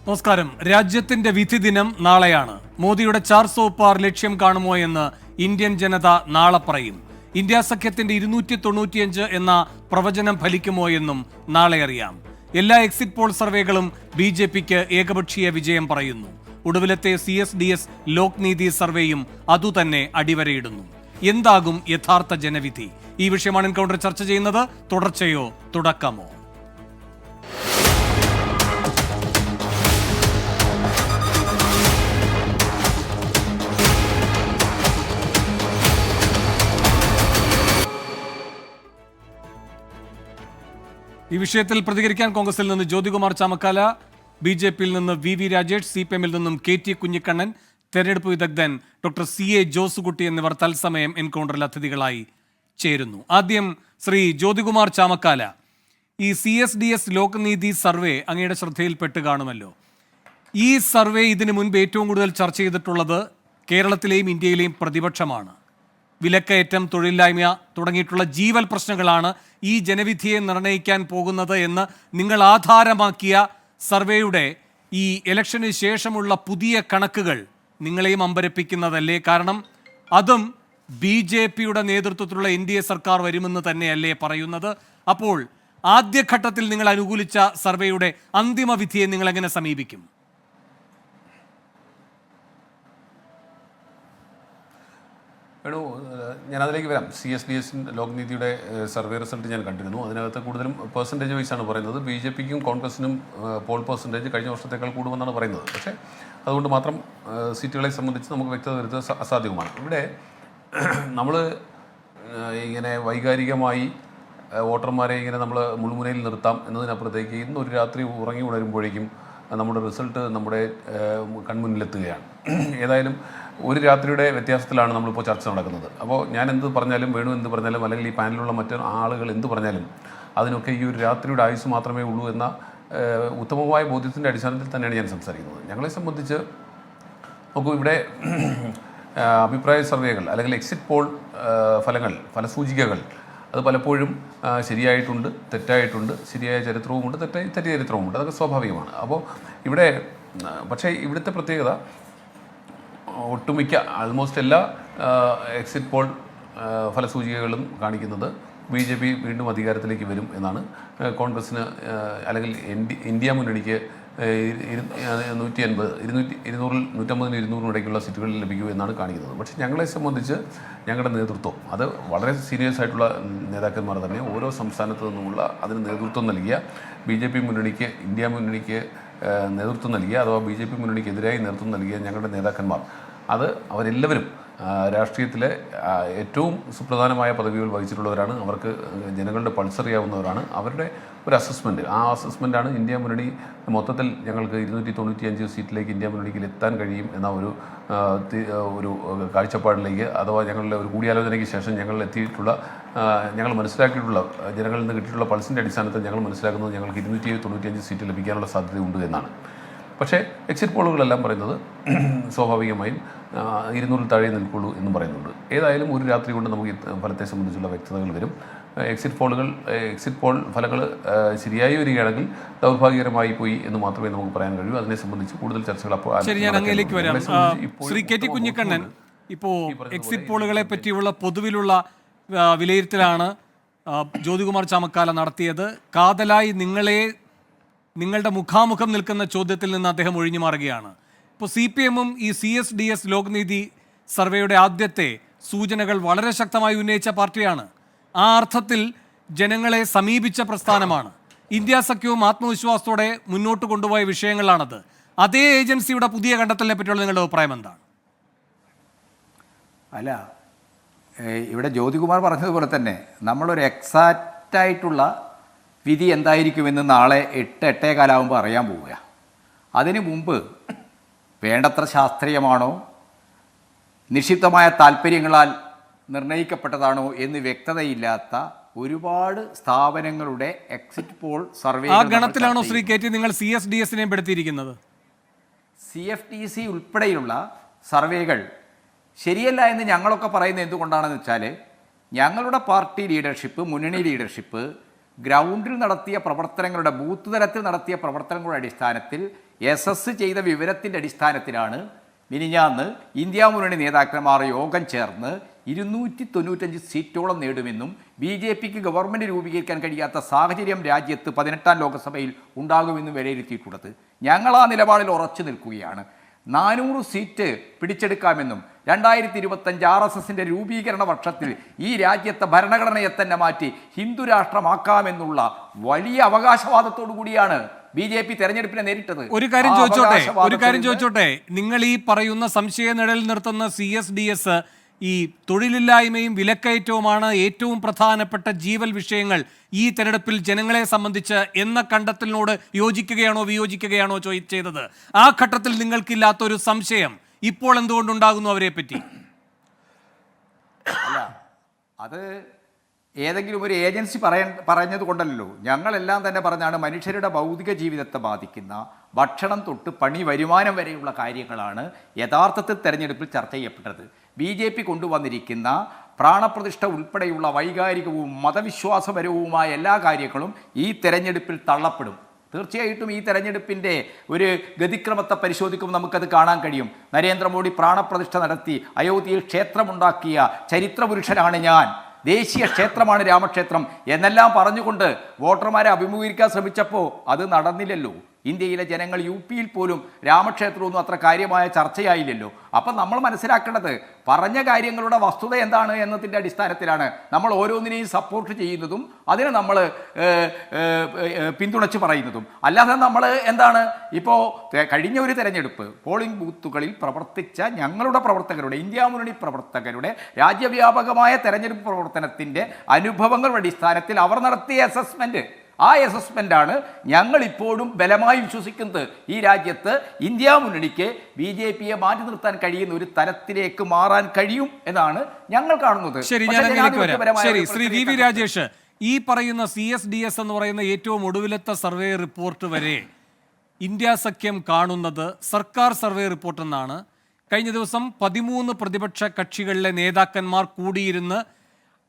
നമസ്കാരം. രാജ്യത്തിന്റെ വിധി ദിനം നാളെയാണ്. മോദിയുടെ 400 പാർ ലക്ഷ്യം കാണുമോ എന്ന് ഇന്ത്യൻ ജനത നാളെ പറയും. ഇന്ത്യ സഖ്യത്തിന്റെ 295 എന്ന പ്രവചനം ഫലിക്കുമോ എന്നും നാളെ അറിയാം. എല്ലാ എക്സിറ്റ് പോൾ സർവേകളും BJPക്ക് ഏകപക്ഷീയ വിജയം പറയുന്നു. ഒടുവിലത്തെ CSDS ലോക്നീതി സർവേയും അതുതന്നെ അടിവരയിടുന്നു. എന്താകും യഥാർത്ഥ ജനവിധി? ഈ വിഷയമാണ് എൻകൗണ്ടർ ചർച്ച ചെയ്യുന്നത്. തുടർച്ചയോ തുടക്കമോ? ഈ വിഷയത്തിൽ പ്രതികരിക്കാൻ കോൺഗ്രസിൽ നിന്ന് ജ്യോതികുമാർ ചാമക്കാല, BJPയിൽ നിന്ന് VV രാജേഷ്, CPMൽ നിന്നും KT കുഞ്ഞിക്കണ്ണൻ, തെരഞ്ഞെടുപ്പ് വിദഗ്ധൻ ഡോക്ടർ CA ജോസുകുട്ടി എന്നിവർ തത്സമയം എൻകൗണ്ടറിൽ അതിഥികളായി ചേരുന്നു. ആദ്യം ശ്രീ ജ്യോതികുമാർ ചാമക്കാല, ഈ CSDS ലോക്നീതി സർവേ അങ്ങയുടെ ശ്രദ്ധയിൽപ്പെട്ട് കാണുമല്ലോ. ഈ സർവേ ഇതിനു മുൻപ് ഏറ്റവും കൂടുതൽ ചർച്ച ചെയ്തിട്ടുള്ളത് കേരളത്തിലെയും ഇന്ത്യയിലെയും പ്രതിപക്ഷമാണ്. വിലക്കയറ്റം, തൊഴിലില്ലായ്മ തുടങ്ങിയിട്ടുള്ള ജീവൽ പ്രശ്നങ്ങളാണ് ഈ ജനവിധിയെ നിർണ്ണയിക്കാൻ പോകുന്നത് എന്ന് നിങ്ങൾ ആധാരമാക്കിയ സർവേയുടെ ഈ ഇലക്ഷന് ശേഷമുള്ള പുതിയ കണക്കുകൾ നിങ്ങളെയും അമ്പരപ്പിക്കുന്നതല്ലേ? കാരണം അതും BJPയുടെ നേതൃത്വത്തിലുള്ള NDA സർക്കാർ വരുമെന്ന് തന്നെയല്ലേ പറയുന്നത്? അപ്പോൾ ആദ്യഘട്ടത്തിൽ നിങ്ങൾ അനുകൂലിച്ച സർവേയുടെ അന്തിമ വിധിയെ നിങ്ങൾ എങ്ങനെ സമീപിക്കും? ഞാനതിലേക്ക് വരാം. CSDS ലോക്നീതിയുടെ സർവേ റിസൾട്ട് ഞാൻ കണ്ടിരുന്നു. അതിനകത്ത് കൂടുതലും പെർസെൻറ്റേജ് വൈസാണ് പറയുന്നത്. BJPക്കും കോൺഗ്രസിനും പോൾ പെർസെൻറ്റേജ് കഴിഞ്ഞ വർഷത്തേക്കാൾ കൂടുമെന്നാണ് പറയുന്നത്. പക്ഷേ അതുകൊണ്ട് മാത്രം സീറ്റുകളെ സംബന്ധിച്ച് നമുക്ക് വ്യക്തത വരുത്തുക അസാധ്യവുമാണ്. ഇവിടെ നമ്മൾ ഇങ്ങനെ വൈകാരികമായി വോട്ടർമാരെ ഇങ്ങനെ നമ്മൾ മുൾമുനയിൽ നിർത്താം എന്നതിനപ്പുറത്തേക്ക് ഇന്ന് ഒരു രാത്രി ഉറങ്ങി ഉണരുമ്പോഴേക്കും നമ്മുടെ റിസൾട്ട് നമ്മുടെ കൺമുന്നിലെത്തുകയാണ്. ഏതായാലും ഒരു രാത്രിയുടെ വ്യത്യാസത്തിലാണ് നമ്മളിപ്പോൾ ചർച്ച നടക്കുന്നത്. അപ്പോൾ ഞാൻ എന്ത് പറഞ്ഞാലും, വേണു എന്ത് പറഞ്ഞാലും, അല്ലെങ്കിൽ ഈ പാനലിലുള്ള മറ്റു ആളുകൾ എന്ത് പറഞ്ഞാലും അതിനൊക്കെ ഈ ഒരു രാത്രിയുടെ ആയുസ് മാത്രമേ ഉള്ളൂ എന്ന ഉത്തമമായ ബോധ്യത്തിൻ്റെ അടിസ്ഥാനത്തിൽ തന്നെയാണ് ഞാൻ സംസാരിക്കുന്നത്. ഞങ്ങളെ സംബന്ധിച്ച് നോക്കൂ, ഇവിടെ അഭിപ്രായ സർവേകൾ അല്ലെങ്കിൽ എക്സിറ്റ് പോൾ ഫലസൂചികകൾ അത് പലപ്പോഴും ശരിയായിട്ടുണ്ട്, തെറ്റായിട്ടുണ്ട്. ശരിയായ ചരിത്രവുമുണ്ട്, തെറ്റിയ ചരിത്രവുമുണ്ട്. അതൊക്കെ സ്വാഭാവികമാണ്. അപ്പോൾ ഇവിടെ പക്ഷേ ഇവിടുത്തെ പ്രത്യേകത ഒട്ടുമിക്ക ആൾമോസ്റ്റ് എല്ലാ എക്സിറ്റ് പോൾ ഫലസൂചികകളും കാണിക്കുന്നത് BJP വീണ്ടും അധികാരത്തിലേക്ക് വരും എന്നാണ്. കോൺഗ്രസ്സിന് അല്ലെങ്കിൽ ഇന്ത്യ മുന്നണിക്ക് 150-200 ഇടയ്ക്കുള്ള സീറ്റുകളിൽ ലഭിക്കൂ എന്നാണ് കാണിക്കുന്നത്. പക്ഷേ ഞങ്ങളെ സംബന്ധിച്ച് ഞങ്ങളുടെ നേതൃത്വം അത് വളരെ സീരിയസ് ആയിട്ടുള്ള നേതാക്കന്മാർ തന്നെ ഓരോ സംസ്ഥാനത്തു നിന്നുമുള്ള അതിന് നേതൃത്വം നൽകിയ BJP മുന്നണിക്ക്, ഇന്ത്യ മുന്നണിക്ക് നേതൃത്വം നൽകിയ അഥവാ BJP മുന്നണിക്കെതിരായി നേതൃത്വം നൽകിയ ഞങ്ങളുടെ നേതാക്കന്മാർ അത് അവരെല്ലാവരും രാഷ്ട്രീയത്തിലെ ഏറ്റവും സുപ്രധാനമായ പദവികൾ വഹിച്ചിട്ടുള്ളവരാണ്. അവർക്ക് ജനങ്ങളുടെ പൾസറിയാവുന്നവരാണ്. അവരുടെ ഒരു അസസ്മെൻറ്റ്, ആ അസസ്മെൻറ്റാണ് ഇന്ത്യ മുന്നണി മൊത്തത്തിൽ ഞങ്ങൾക്ക് 295 സീറ്റിലേക്ക് ഇന്ത്യ മുന്നണിക്ക് എത്താൻ കഴിയും എന്ന ഒരു കാഴ്ചപ്പാടിലേക്ക്, അഥവാ ഞങ്ങളുടെ ഒരു കൂടിയാലോചനയ്ക്ക് ശേഷം ഞങ്ങൾ മനസ്സിലാക്കിയിട്ടുള്ള ജനങ്ങളിൽ നിന്ന് കിട്ടിയിട്ടുള്ള പൾസിൻ്റെ അടിസ്ഥാനത്തിൽ ഞങ്ങൾ മനസ്സിലാക്കുന്നത് ഞങ്ങൾക്ക് 295 സീറ്റ് ലഭിക്കാനുള്ള സാധ്യതയുണ്ട് എന്നാണ്. പക്ഷേ എക്സിറ്റ് പോളുകളെല്ലാം പറയുന്നത് സ്വാഭാവികമായും 200 താഴെ നിൽക്കുള്ളൂ എന്നും പറയുന്നുണ്ട്. ഏതായാലും ഒരു രാത്രി കൊണ്ട് നമുക്ക് ഫലത്തെ സംബന്ധിച്ചുള്ള വ്യക്തതകൾ വരും. എക്സിറ്റ് പോൾ ഫലങ്ങൾ ശരിയായി വരികയാണെങ്കിൽ ദൗർഭാഗ്യകരമായി പോയി എന്ന് മാത്രമേ നമുക്ക് പറയാൻ കഴിയൂ. അതിനെ സംബന്ധിച്ച് കൂടുതൽ ചർച്ചകൾ അപ്പോൾ ഞാൻ അങ്ങയിലേക്ക് വരാം. ശ്രീ KT കുഞ്ഞിക്കണ്ണൻ, ഇപ്പോൾ എക്സിറ്റ് പോളുകളെ പറ്റിയുള്ള പൊതുവിലുള്ള വിലയിരുത്തലാണ് ജ്യോതികുമാർ ചാമക്കാല നടത്തിയത്. കാതലായി നിങ്ങളുടെ മുഖാമുഖം നിൽക്കുന്ന ചോദ്യത്തിൽ നിന്ന് അദ്ദേഹം ഒഴിഞ്ഞു മാറുകയാണ്. ഇപ്പോൾ CPMും ഈ CSDS ലോക്നീതി സർവേയുടെ ആദ്യത്തെ സൂചനകൾ വളരെ ശക്തമായി ഉന്നയിച്ച പാർട്ടിയാണ്. ആ അർത്ഥത്തിൽ ജനങ്ങളെ സമീപിച്ച പ്രസ്ഥാനമാണ്. ഇന്ത്യ സഖ്യവും ആത്മവിശ്വാസത്തോടെ മുന്നോട്ട് കൊണ്ടുപോയ വിഷയങ്ങളാണത്. അതേ ഏജൻസിയുടെ പുതിയ കണ്ടെത്തലിനെ പറ്റിയുള്ള നിങ്ങളുടെ അഭിപ്രായം എന്താണ്? അല്ല, ഇവിടെ ജ്യോതികുമാർ പറഞ്ഞതുപോലെ തന്നെ നമ്മളൊരു എക്സാക്റ്റായിട്ടുള്ള വിധി എന്തായിരിക്കുമെന്ന് നാളെ 8-8:15 അറിയാൻ പോവുക. അതിനു മുമ്പ് വേണ്ടത്ര ശാസ്ത്രീയമാണോ, നിക്ഷിപ്തമായ താല്പര്യങ്ങളാൽ നിർണയിക്കപ്പെട്ടതാണോ എന്ന് വ്യക്തതയില്ലാത്ത ഒരുപാട് സ്ഥാപനങ്ങളുടെ എക്സിറ്റ് പോൾ സർവേ. ആ ഗണത്തിലാണോ ശ്രീ KT നിങ്ങൾ CSDSനെ പെടുത്തിയിരിക്കുന്നത്? CFTC ഉൾപ്പെടെയുള്ള സർവേകൾ ശരിയല്ല എന്ന് ഞങ്ങളൊക്കെ പറയുന്നത് എന്തുകൊണ്ടാണെന്ന് വെച്ചാൽ, ഞങ്ങളുടെ പാർട്ടി ലീഡർഷിപ്പ്, മുന്നണി ലീഡർഷിപ്പ് ഗ്രൗണ്ടിൽ നടത്തിയ പ്രവർത്തനങ്ങളുടെ, ബൂത്ത് തലത്തിൽ നടത്തിയ പ്രവർത്തനങ്ങളുടെ അടിസ്ഥാനത്തിൽ SS ചെയ്ത വിവരത്തിൻ്റെ അടിസ്ഥാനത്തിലാണ് മിനിഞ്ഞാന്ന് ഇന്ത്യ മുന്നണി നേതാക്കന്മാർ യോഗം ചേർന്ന് 295 സീറ്റോളം നേടുമെന്നും BJPക്ക് ഗവൺമെൻറ് രൂപീകരിക്കാൻ കഴിയാത്ത സാഹചര്യം രാജ്യത്ത് 18ാം ലോക്സഭയിൽ ഉണ്ടാകുമെന്നും വിലയിരുത്തിയിട്ടുള്ളത്. ഞങ്ങൾ ആ നിലപാടിൽ ഉറച്ചു നിൽക്കുകയാണ്. 400 സീറ്റ് പിടിച്ചെടുക്കാമെന്നും 2025 RSSന്റെ രൂപീകരണ വർഷത്തിൽ ഈ രാജ്യത്തെ ഭരണഘടനയെ തന്നെ മാറ്റി ഹിന്ദു രാഷ്ട്രമാക്കാമെന്നുള്ള വലിയ അവകാശവാദത്തോടു കൂടിയാണ് BJP തെരഞ്ഞെടുപ്പിനെ നേരിട്ടത്. ഒരു കാര്യം ചോദിച്ചോട്ടെ, നിങ്ങൾ ഈ പറയുന്ന സംശയ നിഴലിൽ നിർത്തുന്ന CSDS ഈ തൊഴിലില്ലായ്മയും വിലക്കയറ്റവുമാണ് ഏറ്റവും പ്രധാനപ്പെട്ട ജീവൽ വിഷയങ്ങൾ ഈ തെരഞ്ഞെടുപ്പിൽ ജനങ്ങളെ സംബന്ധിച്ച് എന്ന കണ്ടെത്തലിനോട് യോജിക്കുകയാണോ വിയോജിക്കുകയാണോ ചെയ്തത്? ആ ഘട്ടത്തിൽ നിങ്ങൾക്കില്ലാത്തൊരു സംശയം ഇപ്പോൾ എന്തുകൊണ്ടുണ്ടാകുന്നു അവരെ പറ്റി? അല്ല, അത് ഏതെങ്കിലും ഒരു ഏജൻസി പറഞ്ഞത് കൊണ്ടല്ലോ. ഞങ്ങളെല്ലാം തന്നെ പറഞ്ഞാണ് മനുഷ്യരുടെ ഭൗതിക ജീവിതത്തെ ബാധിക്കുന്ന ഭക്ഷണം തൊട്ട് പണി വരുമാനം വരെയുള്ള കാര്യങ്ങളാണ് യഥാർത്ഥത്തിൽ തെരഞ്ഞെടുപ്പിൽ ചർച്ച ചെയ്യപ്പെട്ടത്. BJP കൊണ്ടുവന്നിരിക്കുന്ന പ്രാണപ്രതിഷ്ഠ ഉൾപ്പെടെയുള്ള വൈകാരികവും മതവിശ്വാസപരവുമായ എല്ലാ കാര്യങ്ങളും ഈ തെരഞ്ഞെടുപ്പിൽ തള്ളപ്പെടും. തീർച്ചയായിട്ടും ഈ തെരഞ്ഞെടുപ്പിൻ്റെ ഒരു ഗതിക്രമത്തെ പരിശോധിക്കുമ്പോൾ നമുക്കത് കാണാൻ കഴിയും. നരേന്ദ്രമോദി പ്രാണപ്രതിഷ്ഠ നടത്തി അയോധ്യയിൽ ക്ഷേത്രമുണ്ടാക്കിയ ചരിത്രപുരുഷനാണ് ഞാൻ, ദേശീയ ക്ഷേത്രമാണ് രാമക്ഷേത്രം എന്നെല്ലാം പറഞ്ഞുകൊണ്ട് വോട്ടർമാരെ അഭിമുഖീകരിക്കാൻ ശ്രമിച്ചപ്പോൾ അത് നടന്നില്ലല്ലോ. ഇന്ത്യയിലെ ജനങ്ങൾ UPയിൽ പോലും രാമക്ഷേത്രമൊന്നും അത്ര കാര്യമായ ചർച്ചയായില്ലല്ലോ. അപ്പം നമ്മൾ മനസ്സിലാക്കേണ്ടത് പറഞ്ഞ കാര്യങ്ങളുടെ വസ്തുത എന്താണ് എന്നതിൻ്റെ അടിസ്ഥാനത്തിലാണ് നമ്മൾ ഓരോന്നിനെയും സപ്പോർട്ട് ചെയ്യുന്നതും അതിനെ നമ്മൾ പിന്തുണച്ച് പറയുന്നതും. അല്ലാതെ നമ്മൾ എന്താണ് ഇപ്പോൾ കഴിഞ്ഞ ഒരു തെരഞ്ഞെടുപ്പ് പോളിംഗ് ബൂത്തുകളിൽ പ്രവർത്തിച്ച ഞങ്ങളുടെ പ്രവർത്തകരുടെ, ഇന്ത്യ മുന്നണി പ്രവർത്തകരുടെ രാജ്യവ്യാപകമായ തെരഞ്ഞെടുപ്പ് പ്രവർത്തനത്തിൻ്റെ അനുഭവങ്ങളുടെ അടിസ്ഥാനത്തിൽ അവർ നടത്തിയ അസസ്മെൻറ്റ്, ആ അസസ്മെൻ്റാണ് ഞങ്ങളിപ്പോഴും ബലമായി വിശ്വസിക്കുന്നത്. ഈ രാജ്യത്ത് ഇന്ത്യ മുന്നണിക്ക് BJPയെ മാറ്റി നിർത്താൻ കഴിയുന്ന ഒരു തരത്തിലേക്ക് മാറാൻ കഴിയും എന്നാണ് ഞങ്ങൾ കാണുന്നത്. ശരി, ശ്രീ VV രാജേഷ്, ഈ പറയുന്ന CSDS എന്ന് പറയുന്ന ഏറ്റവും ഒടുവിലത്തെ സർവേ റിപ്പോർട്ട് വരെ ഇന്ത്യ സഖ്യം കാണുന്നത് സർക്കാർ സർവേ റിപ്പോർട്ട് എന്നാണ്. കഴിഞ്ഞ ദിവസം 13 പ്രതിപക്ഷ കക്ഷികളിലെ നേതാക്കന്മാർ കൂടിയിരുന്ന്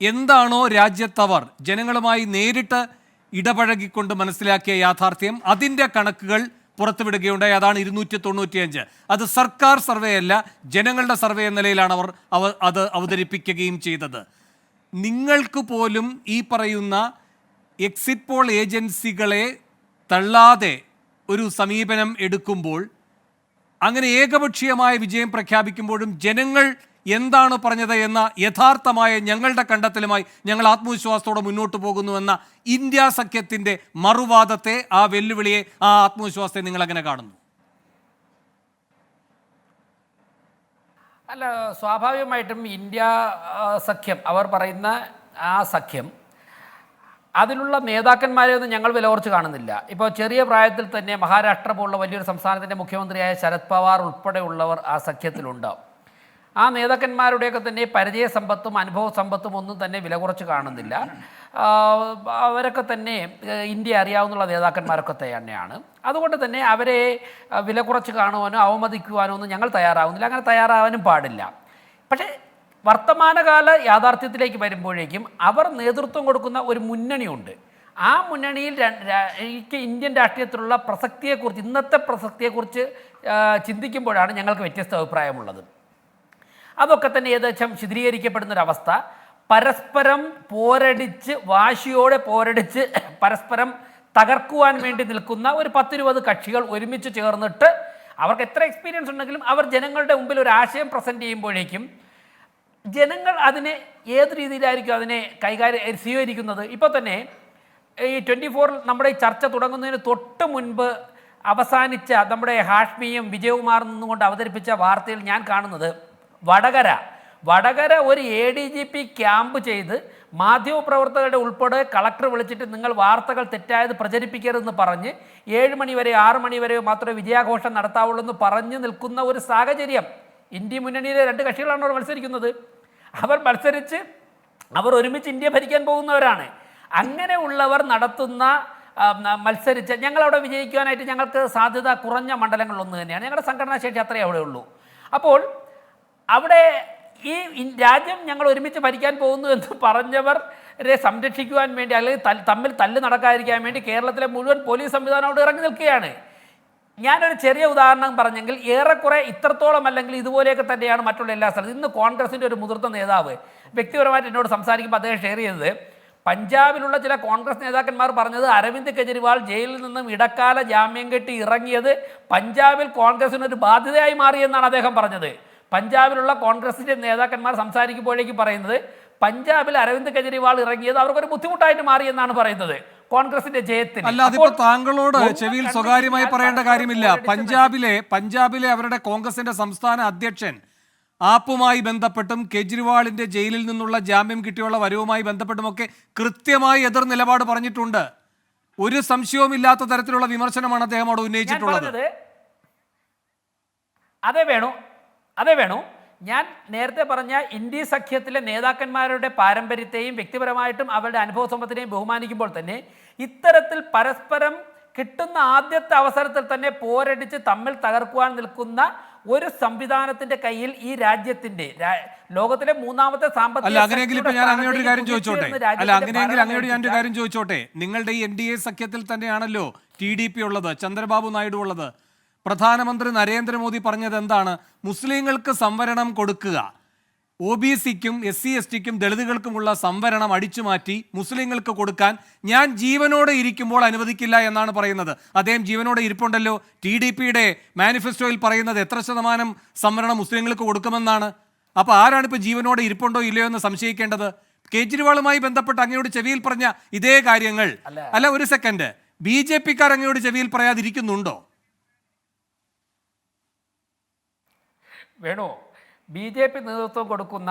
എന്താണോ രാജ്യത്തവർ ജനങ്ങളുമായി നേരിട്ട് ഇടപഴകിക്കൊണ്ട് മനസ്സിലാക്കിയ യാഥാർത്ഥ്യം, അതിൻ്റെ കണക്കുകൾ പുറത്തുവിടുകയുണ്ടായി. അതാണ് 295. അത് സർക്കാർ സർവേ അല്ല, ജനങ്ങളുടെ സർവേ എന്ന നിലയിലാണ് അവർ അത് അവതരിപ്പിക്കുകയും ചെയ്തത്. നിങ്ങൾക്ക് പോലും ഈ പറയുന്ന എക്സിറ്റ് പോൾ ഏജൻസികളെ തള്ളാതെ ഒരു സമീപനം എടുക്കുമ്പോൾ, അങ്ങനെ ഏകപക്ഷീയമായ വിജയം പ്രഖ്യാപിക്കുമ്പോഴും ജനങ്ങൾ എന്താണ് പറഞ്ഞത് എന്ന യഥാർത്ഥമായ ഞങ്ങളുടെ കണ്ടെത്തലുമായി ഞങ്ങൾ ആത്മവിശ്വാസത്തോടെ മുന്നോട്ട് പോകുന്നുവെന്ന ഇന്ത്യ സഖ്യത്തിൻ്റെ മറുവാദത്തെ, ആ വെല്ലുവിളിയെ, ആ ആത്മവിശ്വാസത്തെ നിങ്ങൾ എങ്ങനെ കാണുന്നു? അല്ല, സ്വാഭാവികമായിട്ടും ഇന്ത്യ സഖ്യം, അവർ പറയുന്ന ആ സഖ്യം, അതിലുള്ള നേതാക്കന്മാരെ ഒന്നും ഞങ്ങൾ വില കുറച്ച് കാണുന്നില്ല. ഇപ്പോൾ ചെറിയ പ്രായത്തിൽ തന്നെ മഹാരാഷ്ട്ര പോലുള്ള വലിയൊരു സംസ്ഥാനത്തിൻ്റെ മുഖ്യമന്ത്രിയായ ശരത് പവാർ ഉൾപ്പെടെയുള്ളവർ ആ സഖ്യത്തിലുണ്ടാവും. ആ നേതാക്കന്മാരുടെയൊക്കെ തന്നെ പരിചയ സമ്പത്തും അനുഭവ സമ്പത്തും ഒന്നും തന്നെ വില കുറച്ച് കാണുന്നില്ല. അവരൊക്കെ തന്നെ ഇന്ത്യ അറിയാവുന്ന നേതാക്കന്മാരൊക്കെ തന്നെയാണ്. അതുകൊണ്ട് തന്നെ അവരെ വില കുറച്ച് കാണുവാനോ അവമതിക്കുവാനോ ഒന്നും ഞങ്ങൾ തയ്യാറാവുന്നില്ല. അങ്ങനെ തയ്യാറാവാനും പാടില്ല. പക്ഷേ വർത്തമാനകാല യാഥാർത്ഥ്യത്തിലേക്ക് വരുമ്പോഴേക്കും അവർ നേതൃത്വം കൊടുക്കുന്ന ഒരു മുന്നണിയുണ്ട്. ആ മുന്നണിയിൽ ഇന്ത്യൻ രാഷ്ട്രീയത്തിലുള്ള പ്രസക്തിയെക്കുറിച്ച്, ഇന്നത്തെ പ്രസക്തിയെക്കുറിച്ച് ചിന്തിക്കുമ്പോഴാണ് ഞങ്ങൾക്ക് വ്യത്യസ്ത അഭിപ്രായമുള്ളത്. അതൊക്കെ തന്നെ ഏകദേശം ചിത്രീകരിക്കപ്പെടുന്നൊരവസ്ഥ, പരസ്പരം പോരടിച്ച്, വാശിയോടെ പോരടിച്ച് പരസ്പരം തകർക്കുവാൻ വേണ്ടി നിൽക്കുന്ന ഒരു 10-20 കക്ഷികൾ ഒരുമിച്ച് ചേർന്നിട്ട്, അവർക്ക് എത്ര എക്സ്പീരിയൻസ് ഉണ്ടെങ്കിലും അവർ ജനങ്ങളുടെ മുമ്പിൽ ഒരു ആശയം പ്രസൻറ്റ് ചെയ്യുമ്പോഴേക്കും ജനങ്ങൾ അതിനെ ഏത് രീതിയിലായിരിക്കും അതിനെ സ്വീകരിക്കുന്നത്. ഇപ്പോൾ തന്നെ ഈ 24 നമ്മുടെ ഈ ചർച്ച തുടങ്ങുന്നതിന് തൊട്ട് മുൻപ് അവസാനിച്ച നമ്മുടെ ഹാഷ്മിയും വിജയകുമാറും നിന്നുകൊണ്ട് അവതരിപ്പിച്ച വാർത്തയിൽ ഞാൻ കാണുന്നത്, വടകര ഒരു ADGP ക്യാമ്പ് ചെയ്ത് മാധ്യമപ്രവർത്തകരുടെ ഉൾപ്പെടെ കളക്ടർ വിളിച്ചിട്ട് നിങ്ങൾ വാർത്തകൾ തെറ്റായത് പ്രചരിപ്പിക്കരുതെന്ന് പറഞ്ഞ് 7 മണി വരെ 6 മണി വരെ മാത്രമേ വിജയാഘോഷം നടത്താവുള്ളൂ എന്ന് പറഞ്ഞു നിൽക്കുന്ന ഒരു സാഹചര്യം. ഇന്ത്യ മുന്നണിയിലെ 2 കക്ഷികളാണ് അവർ മത്സരിക്കുന്നത്. അവർ ഒരുമിച്ച് ഇന്ത്യ ഭരിക്കാൻ പോകുന്നവരാണ്. അങ്ങനെയുള്ളവർ നടത്തുന്ന മത്സരിച്ച് ഞങ്ങളവിടെ വിജയിക്കുവാനായിട്ട് ഞങ്ങൾക്ക് സാധ്യത കുറഞ്ഞ മണ്ഡലങ്ങളിലൊന്ന് തന്നെയാണ്. ഞങ്ങളുടെ സംഘടനാ ശേഷി അത്രയേ അവിടെ ഉള്ളൂ. അപ്പോൾ അവിടെ ഈ രാജ്യം ഞങ്ങൾ ഒരുമിച്ച് ഭരിക്കാൻ പോകുന്നു എന്ന് പറഞ്ഞവരെ സംരക്ഷിക്കുവാൻ വേണ്ടി, അല്ലെങ്കിൽ തമ്മിൽ തല്ല് നടക്കാതിരിക്കാൻ വേണ്ടി കേരളത്തിലെ മുഴുവൻ പോലീസ് സംവിധാനം അവിടെ ഇറങ്ങി നിൽക്കുകയാണ്. ഞാനൊരു ചെറിയ ഉദാഹരണം പറഞ്ഞെങ്കിൽ ഏറെക്കുറെ ഇത്രത്തോളം അല്ലെങ്കിൽ ഇതുപോലെയൊക്കെ തന്നെയാണ് മറ്റുള്ള എല്ലാ സ്ഥലത്തും. ഇന്ന് കോൺഗ്രസിൻ്റെ ഒരു മുതിർന്ന നേതാവ് വ്യക്തിപരമായിട്ട് എന്നോട് സംസാരിക്കുമ്പോൾ അദ്ദേഹം ഷെയർ ചെയ്തത്, പഞ്ചാബിലുള്ള ചില കോൺഗ്രസ് നേതാക്കന്മാർ പറഞ്ഞത് അരവിന്ദ് കെജ്രിവാൾ ജയിലിൽ നിന്നും ഇടക്കാല ജാമ്യം കെട്ടി ഇറങ്ങിയത് പഞ്ചാബിൽ കോൺഗ്രസിനൊരു ബാധ്യതയായി മാറിയെന്നാണ് അദ്ദേഹം പറഞ്ഞത്. പഞ്ചാബിലുള്ള കോൺഗ്രസിൻ്റെ നേതാക്കന്മാർ സംസാരിക്കുമ്പോഴേക്കും പറയുന്നത് പഞ്ചാബിൽ അരവിന്ദ് കെജ്രിവാൾ ഇറങ്ങിയത് അവർക്കൊരു ബുദ്ധിമുട്ടായിട്ട് മാറിയെന്നാണ് പറയുന്നത് കോൺഗ്രസിന്റെ ജയത്തിന്. അല്ല, അതിപ്പോ താങ്കളോട് ചെവിയിൽ സ്വകാര്യമായി പറയേണ്ട കാര്യമില്ല. പഞ്ചാബിലെ അവരുടെ കോൺഗ്രസിന്റെ സംസ്ഥാന അധ്യക്ഷൻ ആപ്പുമായി ബന്ധപ്പെട്ടും കെജ്രിവാളിന്റെ ജയിലിൽ നിന്നുള്ള ജാമ്യം കിട്ടിയുള്ള വരവുമായി ബന്ധപ്പെട്ടുമൊക്കെ കൃത്യമായി എതിർ നിലപാട് പറഞ്ഞിട്ടുണ്ട്. ഒരു സംശയവും ഇല്ലാത്ത തരത്തിലുള്ള വിമർശനമാണ് അദ്ദേഹം അവിടെ ഉന്നയിച്ചിട്ടുള്ളത്. അതെ വേണു, ഞാൻ നേരത്തെ പറഞ്ഞ ഇന്ത്യ സഖ്യത്തിലെ നേതാക്കന്മാരുടെ പാരമ്പര്യത്തെയും വ്യക്തിപരമായിട്ടും അവരുടെ അനുഭവ സമ്പത്തിനെയും ബഹുമാനിക്കുമ്പോൾ തന്നെ ഇത്തരത്തിൽ പരസ്പരം കിട്ടുന്ന ആദ്യത്തെ അവസരത്തിൽ തന്നെ പോരടിച്ച് തമ്മിൽ തകർക്കുവാൻ നിൽക്കുന്ന ഒരു സംവിധാനത്തിന്റെ കയ്യിൽ ഈ രാജ്യത്തിന്റെ ലോകത്തിലെ മൂന്നാമത്തെ സാമ്പത്തിക കാര്യം ചോദിച്ചോട്ടെ, നിങ്ങളുടെ ഈ NDA സഖ്യത്തിൽ തന്നെയാണല്ലോ TDP ഉള്ളത്, ചന്ദ്രബാബു നായിഡു ഉള്ളത്. പ്രധാനമന്ത്രി നരേന്ദ്രമോദി പറഞ്ഞത് എന്താണ്? മുസ്ലിങ്ങൾക്ക് സംവരണം കൊടുക്കുക, OBCക്കും SC/STക്കും ദളിതുകൾക്കുമുള്ള സംവരണം അടിച്ചുമാറ്റി മുസ്ലിങ്ങൾക്ക് കൊടുക്കാൻ ഞാൻ ജീവനോടെ ഇരിക്കുമ്പോൾ അനുവദിക്കില്ല എന്നാണ് പറയുന്നത്. അദ്ദേഹം ജീവനോടെ ഇരിപ്പുണ്ടല്ലോ. TDPയുടെ മാനിഫെസ്റ്റോയിൽ പറയുന്നത് എത്ര ശതമാനം സംവരണം മുസ്ലിങ്ങൾക്ക് കൊടുക്കുമെന്നാണ്. അപ്പോൾ ആരാണിപ്പോൾ ജീവനോടെ ഇരിപ്പുണ്ടോ ഇല്ലയോ എന്ന് സംശയിക്കേണ്ടത്? കേജ്രിവാളുമായി ബന്ധപ്പെട്ട് അങ്ങയോട് ചെവിയിൽ പറഞ്ഞ ഇതേ കാര്യങ്ങൾ അല്ല, ഒരു സെക്കൻഡ്, BJPക്കാർ അങ്ങയോട് ചെവിയിൽ പറയാതിരിക്കുന്നുണ്ടോ? വേണു, BJP നേതൃത്വം കൊടുക്കുന്ന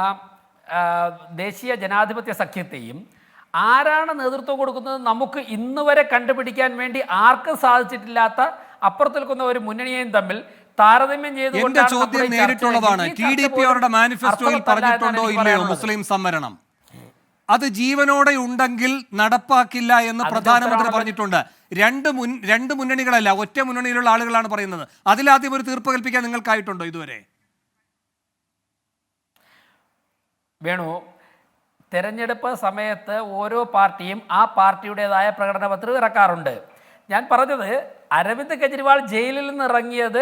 ദേശീയ ജനാധിപത്യ സഖ്യത്തെയും ആരാണ് നേതൃത്വം കൊടുക്കുന്നത് നമുക്ക് ഇന്ന് വരെ കണ്ടുപിടിക്കാൻ വേണ്ടി ആർക്കും സാധിച്ചിട്ടില്ലാത്ത അപ്പുറത്ത് നിൽക്കുന്ന ഒരു മുന്നണിയെയും തമ്മിൽ താരതമ്യം എന്റെ ചോദ്യം നേരിട്ടുള്ളതാണ്. TDP അവരുടെ മാനിഫെസ്റ്റോയിൽ പറഞ്ഞിട്ടുണ്ടോ ഇല്ലയോ മുസ്ലിം സംവരണം? അത് ജീവനോടെ ഉണ്ടെങ്കിൽ നടപ്പാക്കില്ല എന്ന് പ്രധാനമന്ത്രി പറഞ്ഞിട്ടുണ്ട്. രണ്ട് മുന്നണികളല്ല, ഒറ്റ മുന്നണിയിലുള്ള ആളുകളാണ് പറയുന്നത്. അതിലാദ്യം ഒരു തീർപ്പ് കൽപ്പിക്കാൻ നിങ്ങൾക്കായിട്ടുണ്ടോ ഇതുവരെ? വേണു, തെരഞ്ഞെടുപ്പ് സമയത്ത് ഓരോ പാർട്ടിയും ആ പാർട്ടിയുടേതായ പ്രകടന പത്രിക ഇറക്കാറുണ്ട്. ഞാൻ പറഞ്ഞത് അരവിന്ദ് കെജ്രിവാൾ ജയിലിൽ നിന്ന് ഇറങ്ങിയത്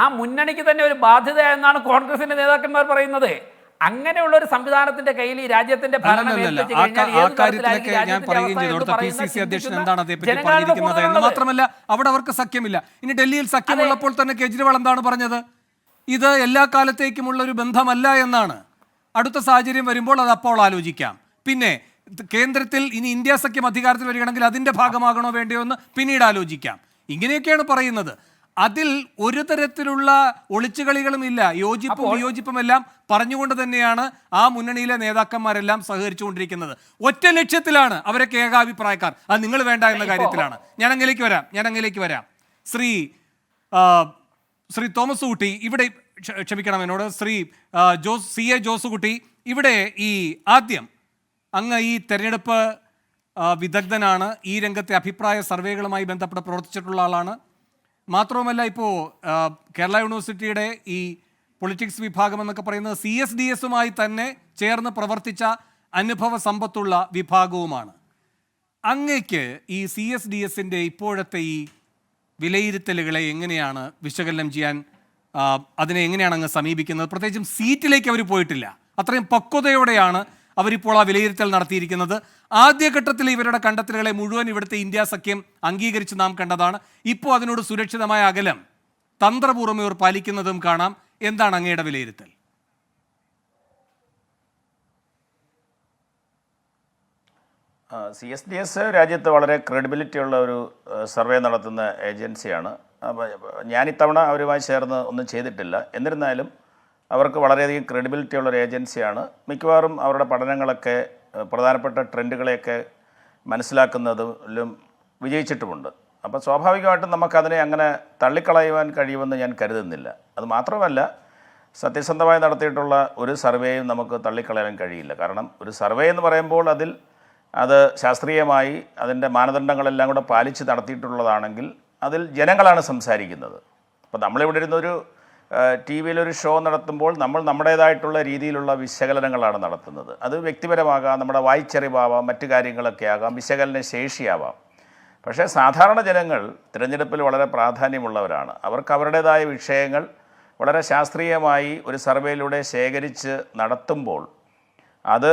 ആ മുന്നണിക്ക് തന്നെ ഒരു ബാധ്യത എന്നാണ് കോൺഗ്രസിന്റെ നേതാക്കന്മാർ പറയുന്നത്. അങ്ങനെയുള്ള ഒരു സംവിധാനത്തിന്റെ കയ്യിൽ ഈ രാജ്യത്തിന്റെ മാത്രമല്ല അവിടെ അവർക്ക് സഖ്യമില്ല. ഇനി ഡൽഹിയിൽ സഖ്യമുള്ളപ്പോൾ തന്നെ കേജ്രിവാൾ എന്താണ് പറഞ്ഞത്? ഇത് എല്ലാ കാലത്തേക്കുമുള്ള ഒരു ബന്ധമല്ല എന്നാണ്. അടുത്ത സാഹചര്യം വരുമ്പോൾ അത് അപ്പോൾ ആലോചിക്കാം. പിന്നെ കേന്ദ്രത്തിൽ ഇനി ഇന്ത്യ സഖ്യം അധികാരത്തിൽ വരികയാണെങ്കിൽ അതിൻ്റെ ഭാഗമാകണോ വേണ്ടയോ എന്ന് പിന്നീട് ആലോചിക്കാം. ഇങ്ങനെയൊക്കെയാണ് പറയുന്നത്. അതിൽ ഒരു തരത്തിലുള്ള ഒളിച്ചുകളികളും ഇല്ല. യോജിപ്പും വിയോജിപ്പുമെല്ലാം പറഞ്ഞുകൊണ്ട് തന്നെയാണ് ആ മുന്നണിയിലെ നേതാക്കന്മാരെല്ലാം സഹകരിച്ചുകൊണ്ടിരിക്കുന്നത്. ഒറ്റ ലക്ഷ്യത്തിലാണ് അവരൊക്കെ ഏകാഭിപ്രായക്കാർ. അത് നിങ്ങൾ വേണ്ട എന്ന കാര്യത്തിലാണ്. ഞാൻ അങ്ങയിലേക്ക് വരാം. ശ്രീ തോമസ് കുട്ടി, ഇവിടെ ക്ഷമിക്കണം എന്നോട്, ശ്രീ CA ജോസുകുട്ടി, ഇവിടെ ഈ ആദ്യം അങ്ങ് ഈ തെരഞ്ഞെടുപ്പ് വിദഗ്ധനാണ്, ഈ രംഗത്തെ അഭിപ്രായ സർവേകളുമായി ബന്ധപ്പെട്ട് പ്രവർത്തിച്ചിട്ടുള്ള ആളാണ്. മാത്രവുമല്ല ഇപ്പോൾ കേരള യൂണിവേഴ്സിറ്റിയുടെ ഈ പൊളിറ്റിക്സ് വിഭാഗം എന്നൊക്കെ പറയുന്നത് CSDSുമായി തന്നെ ചേർന്ന് പ്രവർത്തിച്ച അനുഭവ സമ്പത്തുള്ള വിഭാഗവുമാണ്. അങ്ങയ്ക്ക് ഈ CSDSൻ്റെ ഇപ്പോഴത്തെ ഈ വിലയിരുത്തലുകളെ എങ്ങനെയാണ് വിശകലനം ചെയ്യാൻ, അതിനെ എങ്ങനെയാണ് അങ്ങ് സമീപിക്കുന്നത്? പ്രത്യേകിച്ചും സീറ്റിലേക്ക് അവർ പോയിട്ടില്ല, അത്രയും പക്വതയോടെയാണ് അവരിപ്പോൾ ആ വിലയിരുത്തൽ നടത്തിയിരിക്കുന്നത്. ആദ്യഘട്ടത്തിൽ ഇവരുടെ കണ്ടെത്തലുകളെ മുഴുവൻ ഇവിടുത്തെ ഇന്ത്യ സഖ്യം അംഗീകരിച്ച് നാം കണ്ടതാണ്. ഇപ്പോൾ അതിനോട് സുരക്ഷിതമായ അകലം തന്ത്രപൂർവ്വം ഇവർ പാലിക്കുന്നതും കാണാം. എന്താണ് അങ്ങയുടെ വിലയിരുത്തൽ? CSDS രാജ്യത്ത് വളരെ ക്രെഡിബിലിറ്റി ഉള്ള ഒരു സർവേ നടത്തുന്ന ഏജൻസിയാണ്. ഞാൻ ഇത്തവണ അവരുമായി ചേർന്ന് ഒന്നും ചെയ്തിട്ടില്ല. എന്നിരുന്നാലും അവർക്ക് വളരെയധികം ക്രെഡിബിലിറ്റി ഉള്ളൊരു ഏജൻസിയാണ്. മിക്കവാറും അവരുടെ പഠനങ്ങളൊക്കെ പ്രധാനപ്പെട്ട ട്രെൻഡുകളെയൊക്കെ മനസ്സിലാക്കുന്നതിലും വിജയിച്ചിട്ടുമുണ്ട്. അപ്പോൾ സ്വാഭാവികമായിട്ടും നമുക്കതിനെ അങ്ങനെ തള്ളിക്കളയുവാൻ കഴിയുമെന്ന് ഞാൻ കരുതുന്നില്ല. അത് മാത്രമല്ല, സത്യസന്ധമായി നടത്തിയിട്ടുള്ള ഒരു സർവേയും നമുക്ക് തള്ളിക്കളയാൻ കഴിയില്ല. കാരണം ഒരു സർവേ എന്ന് പറയുമ്പോൾ അത് ശാസ്ത്രീയമായി അതിൻ്റെ മാനദണ്ഡങ്ങളെല്ലാം കൂടെ പാലിച്ച് നടത്തിയിട്ടുള്ളതാണെങ്കിൽ അതിൽ ജനങ്ങളാണ് സംസാരിക്കുന്നത്. അപ്പോൾ നമ്മളിവിടെ ഇരുന്നൊരു TV-യിലൊരു ഷോ നടത്തുമ്പോൾ നമ്മൾ നമ്മുടേതായിട്ടുള്ള രീതിയിലുള്ള വിശകലനങ്ങളാണ് നടത്തുന്നത്. അത് വ്യക്തിപരമാകാം, നമ്മുടെ വായിച്ചറിവാവാം, മറ്റു കാര്യങ്ങളൊക്കെ ആകാം, വിശകലന ശേഷിയാവാം. പക്ഷേ സാധാരണ ജനങ്ങൾ തിരഞ്ഞെടുപ്പിൽ വളരെ പ്രാധാന്യമുള്ളവരാണ്. അവർക്ക് അവരുടേതായ വിഷയങ്ങൾ വളരെ ശാസ്ത്രീയമായി ഒരു സർവേയിലൂടെ ശേഖരിച്ച് നടത്തുമ്പോൾ അത്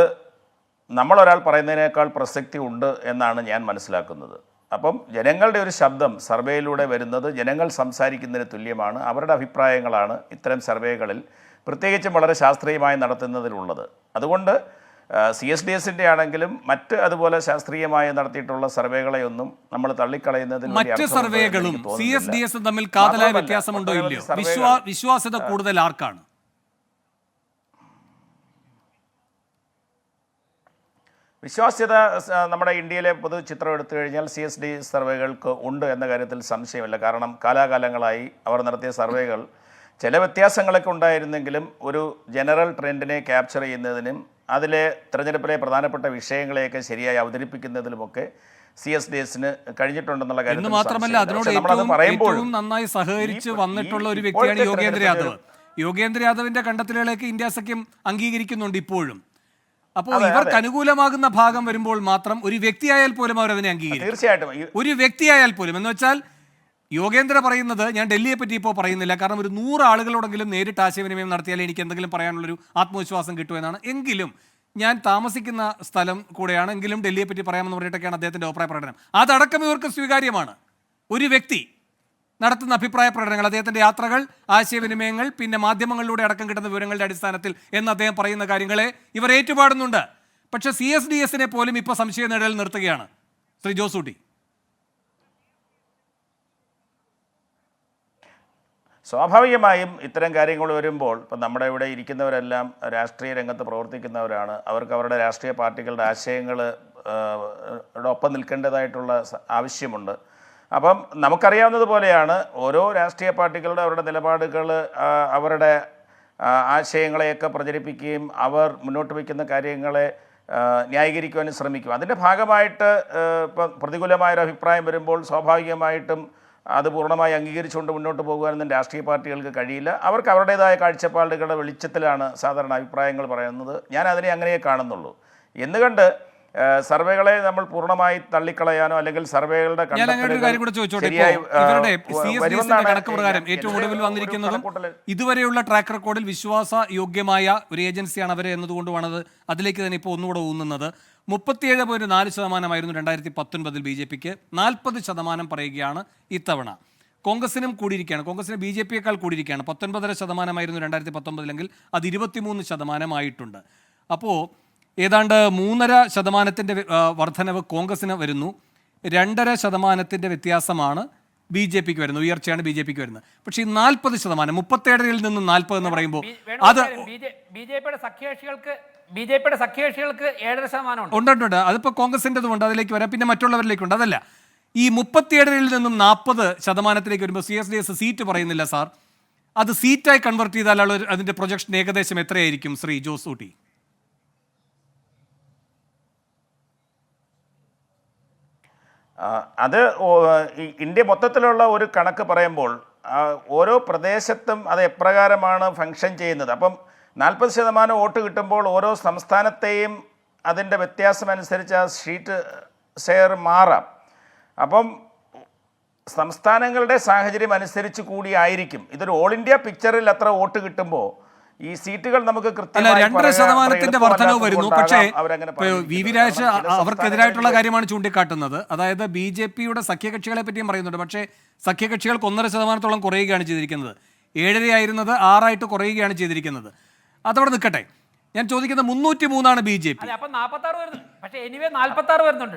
നമ്മളൊരാൾ പറയുന്നതിനേക്കാൾ പ്രസക്തി ഉണ്ട് എന്നാണ് ഞാൻ മനസ്സിലാക്കുന്നത്. അപ്പം ജനങ്ങളുടെ ഒരു ശബ്ദം സർവേയിലൂടെ വരുന്നത് ജനങ്ങൾ സംസാരിക്കുന്നതിന് തുല്യമാണ്. അവരുടെ അഭിപ്രായങ്ങളാണ് ഇത്തരം സർവേകളിൽ പ്രത്യേകിച്ചും വളരെ ശാസ്ത്രീയമായി നടത്തുന്നതിലുള്ളത്. അതുകൊണ്ട് CSDS-ന്റെ ആണെങ്കിലും മറ്റ് അതുപോലെ ശാസ്ത്രീയമായി നടത്തിയിട്ടുള്ള സർവേകളെയൊന്നും നമ്മൾ തള്ളിക്കളയുന്നതിൽ മറ്റ് സർവേകളും CSDS തമ്മിൽ കാതലായ വ്യത്യാസമുണ്ടോ ഇല്ലയോ? വിശ്വാസ്യത കൂടുതൽ ആർക്കാണ്? വിശ്വാസ്യത നമ്മുടെ ഇന്ത്യയിലെ പൊതു ചിത്രം എടുത്തു കഴിഞ്ഞാൽ CSDS സർവേകൾക്ക് ഉണ്ട് എന്ന കാര്യത്തിൽ സംശയമില്ല. കാരണം കാലാകാലങ്ങളായി അവർ നടത്തിയ സർവേകൾ ചില വ്യത്യാസങ്ങളൊക്കെ ഉണ്ടായിരുന്നെങ്കിലും ഒരു ജനറൽ ട്രെൻഡിനെ ക്യാപ്ചർ ചെയ്യുന്നതിനും അതിലെ തിരഞ്ഞെടുപ്പിലെ പ്രധാനപ്പെട്ട വിഷയങ്ങളെയൊക്കെ ശരിയായി അവതരിപ്പിക്കുന്നതിലുമൊക്കെ CSDS-ന് കഴിഞ്ഞിട്ടുണ്ടെന്നുള്ള കാര്യം മാത്രമല്ല അതിനോട് ഏറ്റവും നന്നായി സഹകരിച്ച് വന്നിട്ടുള്ള ഒരു വ്യക്തിയാണ് യോഗേന്ദ്ര യാദവ്. യോഗേന്ദ്ര യാദവിന്റെ കണ്ടെത്തലുകളെയൊക്കെ ഇന്ത്യ സഖ്യം അംഗീകരിക്കുന്നുണ്ട് ഇപ്പോഴും. അപ്പോൾ ഇവർക്ക് അനുകൂലമാകുന്ന ഭാഗം വരുമ്പോൾ മാത്രം ഒരു വ്യക്തിയായാൽ പോലും അവർ അതിനെ അംഗീകരിക്കും. തീർച്ചയായിട്ടും ഒരു വ്യക്തിയായാൽ പോലും എന്ന് വെച്ചാൽ യോഗേന്ദ്ര പറയുന്നത്, ഞാൻ ഡൽഹിയെ പറ്റി ഇപ്പോൾ പറയുന്നില്ല, കാരണം ഒരു 100 ആളുകളോടെങ്കിലും നേരിട്ട് ആശയവിനിമയം നടത്തിയാലേ എനിക്ക് എന്തെങ്കിലും പറയാനുള്ളൊരു ആത്മവിശ്വാസം കിട്ടുമെന്നാണ്. എങ്കിലും ഞാൻ താമസിക്കുന്ന സ്ഥലം കൂടെയാണ്, എങ്കിലും ഡൽഹിയെ പറ്റി പറയാമെന്ന് പറഞ്ഞിട്ടൊക്കെയാണ് അദ്ദേഹത്തിൻ്റെ അഭിപ്രായ പ്രകടനം. അതടക്കം ഇവർക്ക് സ്വീകാര്യമാണ്. ഒരു വ്യക്തി നടത്തുന്ന അഭിപ്രായ പ്രകടനങ്ങൾ, അദ്ദേഹത്തിൻ്റെ യാത്രകൾ, ആശയവിനിമയങ്ങൾ, പിന്നെ മാധ്യമങ്ങളിലൂടെ അടക്കം കിട്ടുന്ന വിവരങ്ങളുടെ അടിസ്ഥാനത്തിൽ എന്ന് അദ്ദേഹം പറയുന്ന കാര്യങ്ങളെ ഇവർ ഏറ്റുപാടുന്നുണ്ട്. പക്ഷേ CSDS-നെ പോലും ഇപ്പോൾ സംശയനിഴലിൽ നിർത്തുകയാണ് ശ്രീ ജോസൂട്ടി. സ്വാഭാവികമായും ഇത്തരം കാര്യങ്ങൾ വരുമ്പോൾ ഇപ്പം നമ്മുടെ ഇവിടെ ഇരിക്കുന്നവരെല്ലാം രാഷ്ട്രീയ രംഗത്ത് പ്രവർത്തിക്കുന്നവരാണ്. അവർക്ക് അവരുടെ രാഷ്ട്രീയ പാർട്ടികളുടെ ആശയങ്ങൾ ഒപ്പം നിൽക്കേണ്ടതായിട്ടുള്ള ആവശ്യമുണ്ട്. അപ്പം നമുക്കറിയാവുന്നതുപോലെയാണ് ഓരോ രാഷ്ട്രീയ പാർട്ടികളുടെ അവരുടെ നിലപാടുകൾ, അവരുടെ ആശയങ്ങളെയൊക്കെ പ്രചരിപ്പിക്കുകയും അവർ മുന്നോട്ട് വയ്ക്കുന്ന കാര്യങ്ങളെ ന്യായീകരിക്കുവാനും ശ്രമിക്കും. അതിൻ്റെ ഭാഗമായിട്ട് ഇപ്പം പ്രതികൂലമായൊരു അഭിപ്രായം വരുമ്പോൾ സ്വാഭാവികമായിട്ടും അത് പൂർണ്ണമായി അംഗീകരിച്ചുകൊണ്ട് മുന്നോട്ട് പോകുവാനൊന്നും രാഷ്ട്രീയ പാർട്ടികൾക്ക് കഴിയില്ല. അവർക്ക് അവരുടേതായ കാഴ്ചപ്പാടുകളുടെ വെളിച്ചത്തിലാണ് സാധാരണ അഭിപ്രായങ്ങൾ പറയുന്നത്. ഞാൻ അതിനെ അങ്ങനെയേ കാണുന്നുള്ളൂ. എന്നുകൊണ്ട് സർവേകളെ നമ്മൾ പൂർണ്ണമായി തള്ളിക്കളയാനോ അല്ലെങ്കിൽ സർവേകളുടെ ഏറ്റവും ഒടുവിൽ വന്നിരിക്കുന്നതും ഇതുവരെയുള്ള ട്രാക്ക് റെക്കോർഡിൽ വിശ്വാസയോഗ്യമായ ഒരു ഏജൻസിയാണ് അവർ എന്നതുകൊണ്ടുമാണ് അതിലേക്ക് തന്നെ ഇപ്പോൾ ഒന്നുകൂടെ ഊന്നുന്നത്. 37.4% 2019 BJPക്ക് 40% പറയുകയാണ് ഇത്തവണ. കോൺഗ്രസിനും കൂടിയിരിക്കുകയാണ്. കോൺഗ്രസിന് BJPയേക്കാൾ കൂടിയിരിക്കുകയാണ്. 19.5% 2019, അത് 23% അപ്പോൾ ഏതാണ്ട് 3.5% വർധനവ് കോൺഗ്രസിന് വരുന്നു. 2.5% വ്യത്യാസമാണ് BJPക്ക് വരുന്നത്, ഉയർച്ചയാണ് BJPക്ക് വരുന്നത്. പക്ഷേ ഈ 40%, 37-ൽ നിന്നും 40 എന്ന് പറയുമ്പോൾ അത് BJPയുടെ സഖ്യകക്ഷികൾക്ക് 7% ഉണ്ട്. അതിപ്പോൾ കോൺഗ്രസിൻ്റെതുണ്ട്, അതിലേക്ക് വരാം, പിന്നെ മറ്റുള്ളവരിലേക്കുണ്ട്. അതല്ല, ഈ 37-ൽ നിന്നും 40% വരുമ്പോൾ CSDS സീറ്റ് പറയുന്നില്ല സാർ. അത് സീറ്റായി കൺവെർട്ട് ചെയ്താലുള്ള അതിൻ്റെ പ്രൊജക്ഷൻ ഏകദേശം എത്രയായിരിക്കും ശ്രീ ജോസൂട്ടി? അത് ഇന്ത്യ മൊത്തത്തിലുള്ള ഒരു കണക്ക് പറയുമ്പോൾ ഓരോ പ്രദേശത്തും അത് എപ്രകാരമാണ് ഫങ്ഷൻ ചെയ്യുന്നത്. അപ്പം 40% വോട്ട് കിട്ടുമ്പോൾ ഓരോ സംസ്ഥാനത്തെയും അതിൻ്റെ വ്യത്യാസമനുസരിച്ച് ആ സീറ്റ് ഷെയർ മാറാം. അപ്പം സംസ്ഥാനങ്ങളുടെ സാഹചര്യം അനുസരിച്ച് കൂടിയായിരിക്കും. ഇതൊരു ഓൾ ഇന്ത്യ പിക്ചറിൽ അത്ര വോട്ട് കിട്ടുമ്പോൾ ഈ സീറ്റുകൾ നമുക്ക് 2% വർധനവ് വരുന്നു. പക്ഷേ വി രാജ അവർക്കെതിരായിട്ടുള്ള കാര്യമാണ് ചൂണ്ടിക്കാട്ടുന്നത്. അതായത് BJPയുടെ സഖ്യകക്ഷികളെ പറ്റിയും പറയുന്നുണ്ട്. പക്ഷേ സഖ്യകക്ഷികൾക്ക് 1.5% കുറയുകയാണ് ചെയ്തിരിക്കുന്നത്. 7.5 ആയിരുന്നത് 6 കുറയുകയാണ് ചെയ്തിരിക്കുന്നത്. അതവിടെ നിൽക്കട്ടെ. ഞാൻ ചോദിക്കുന്നത് 303 BJP.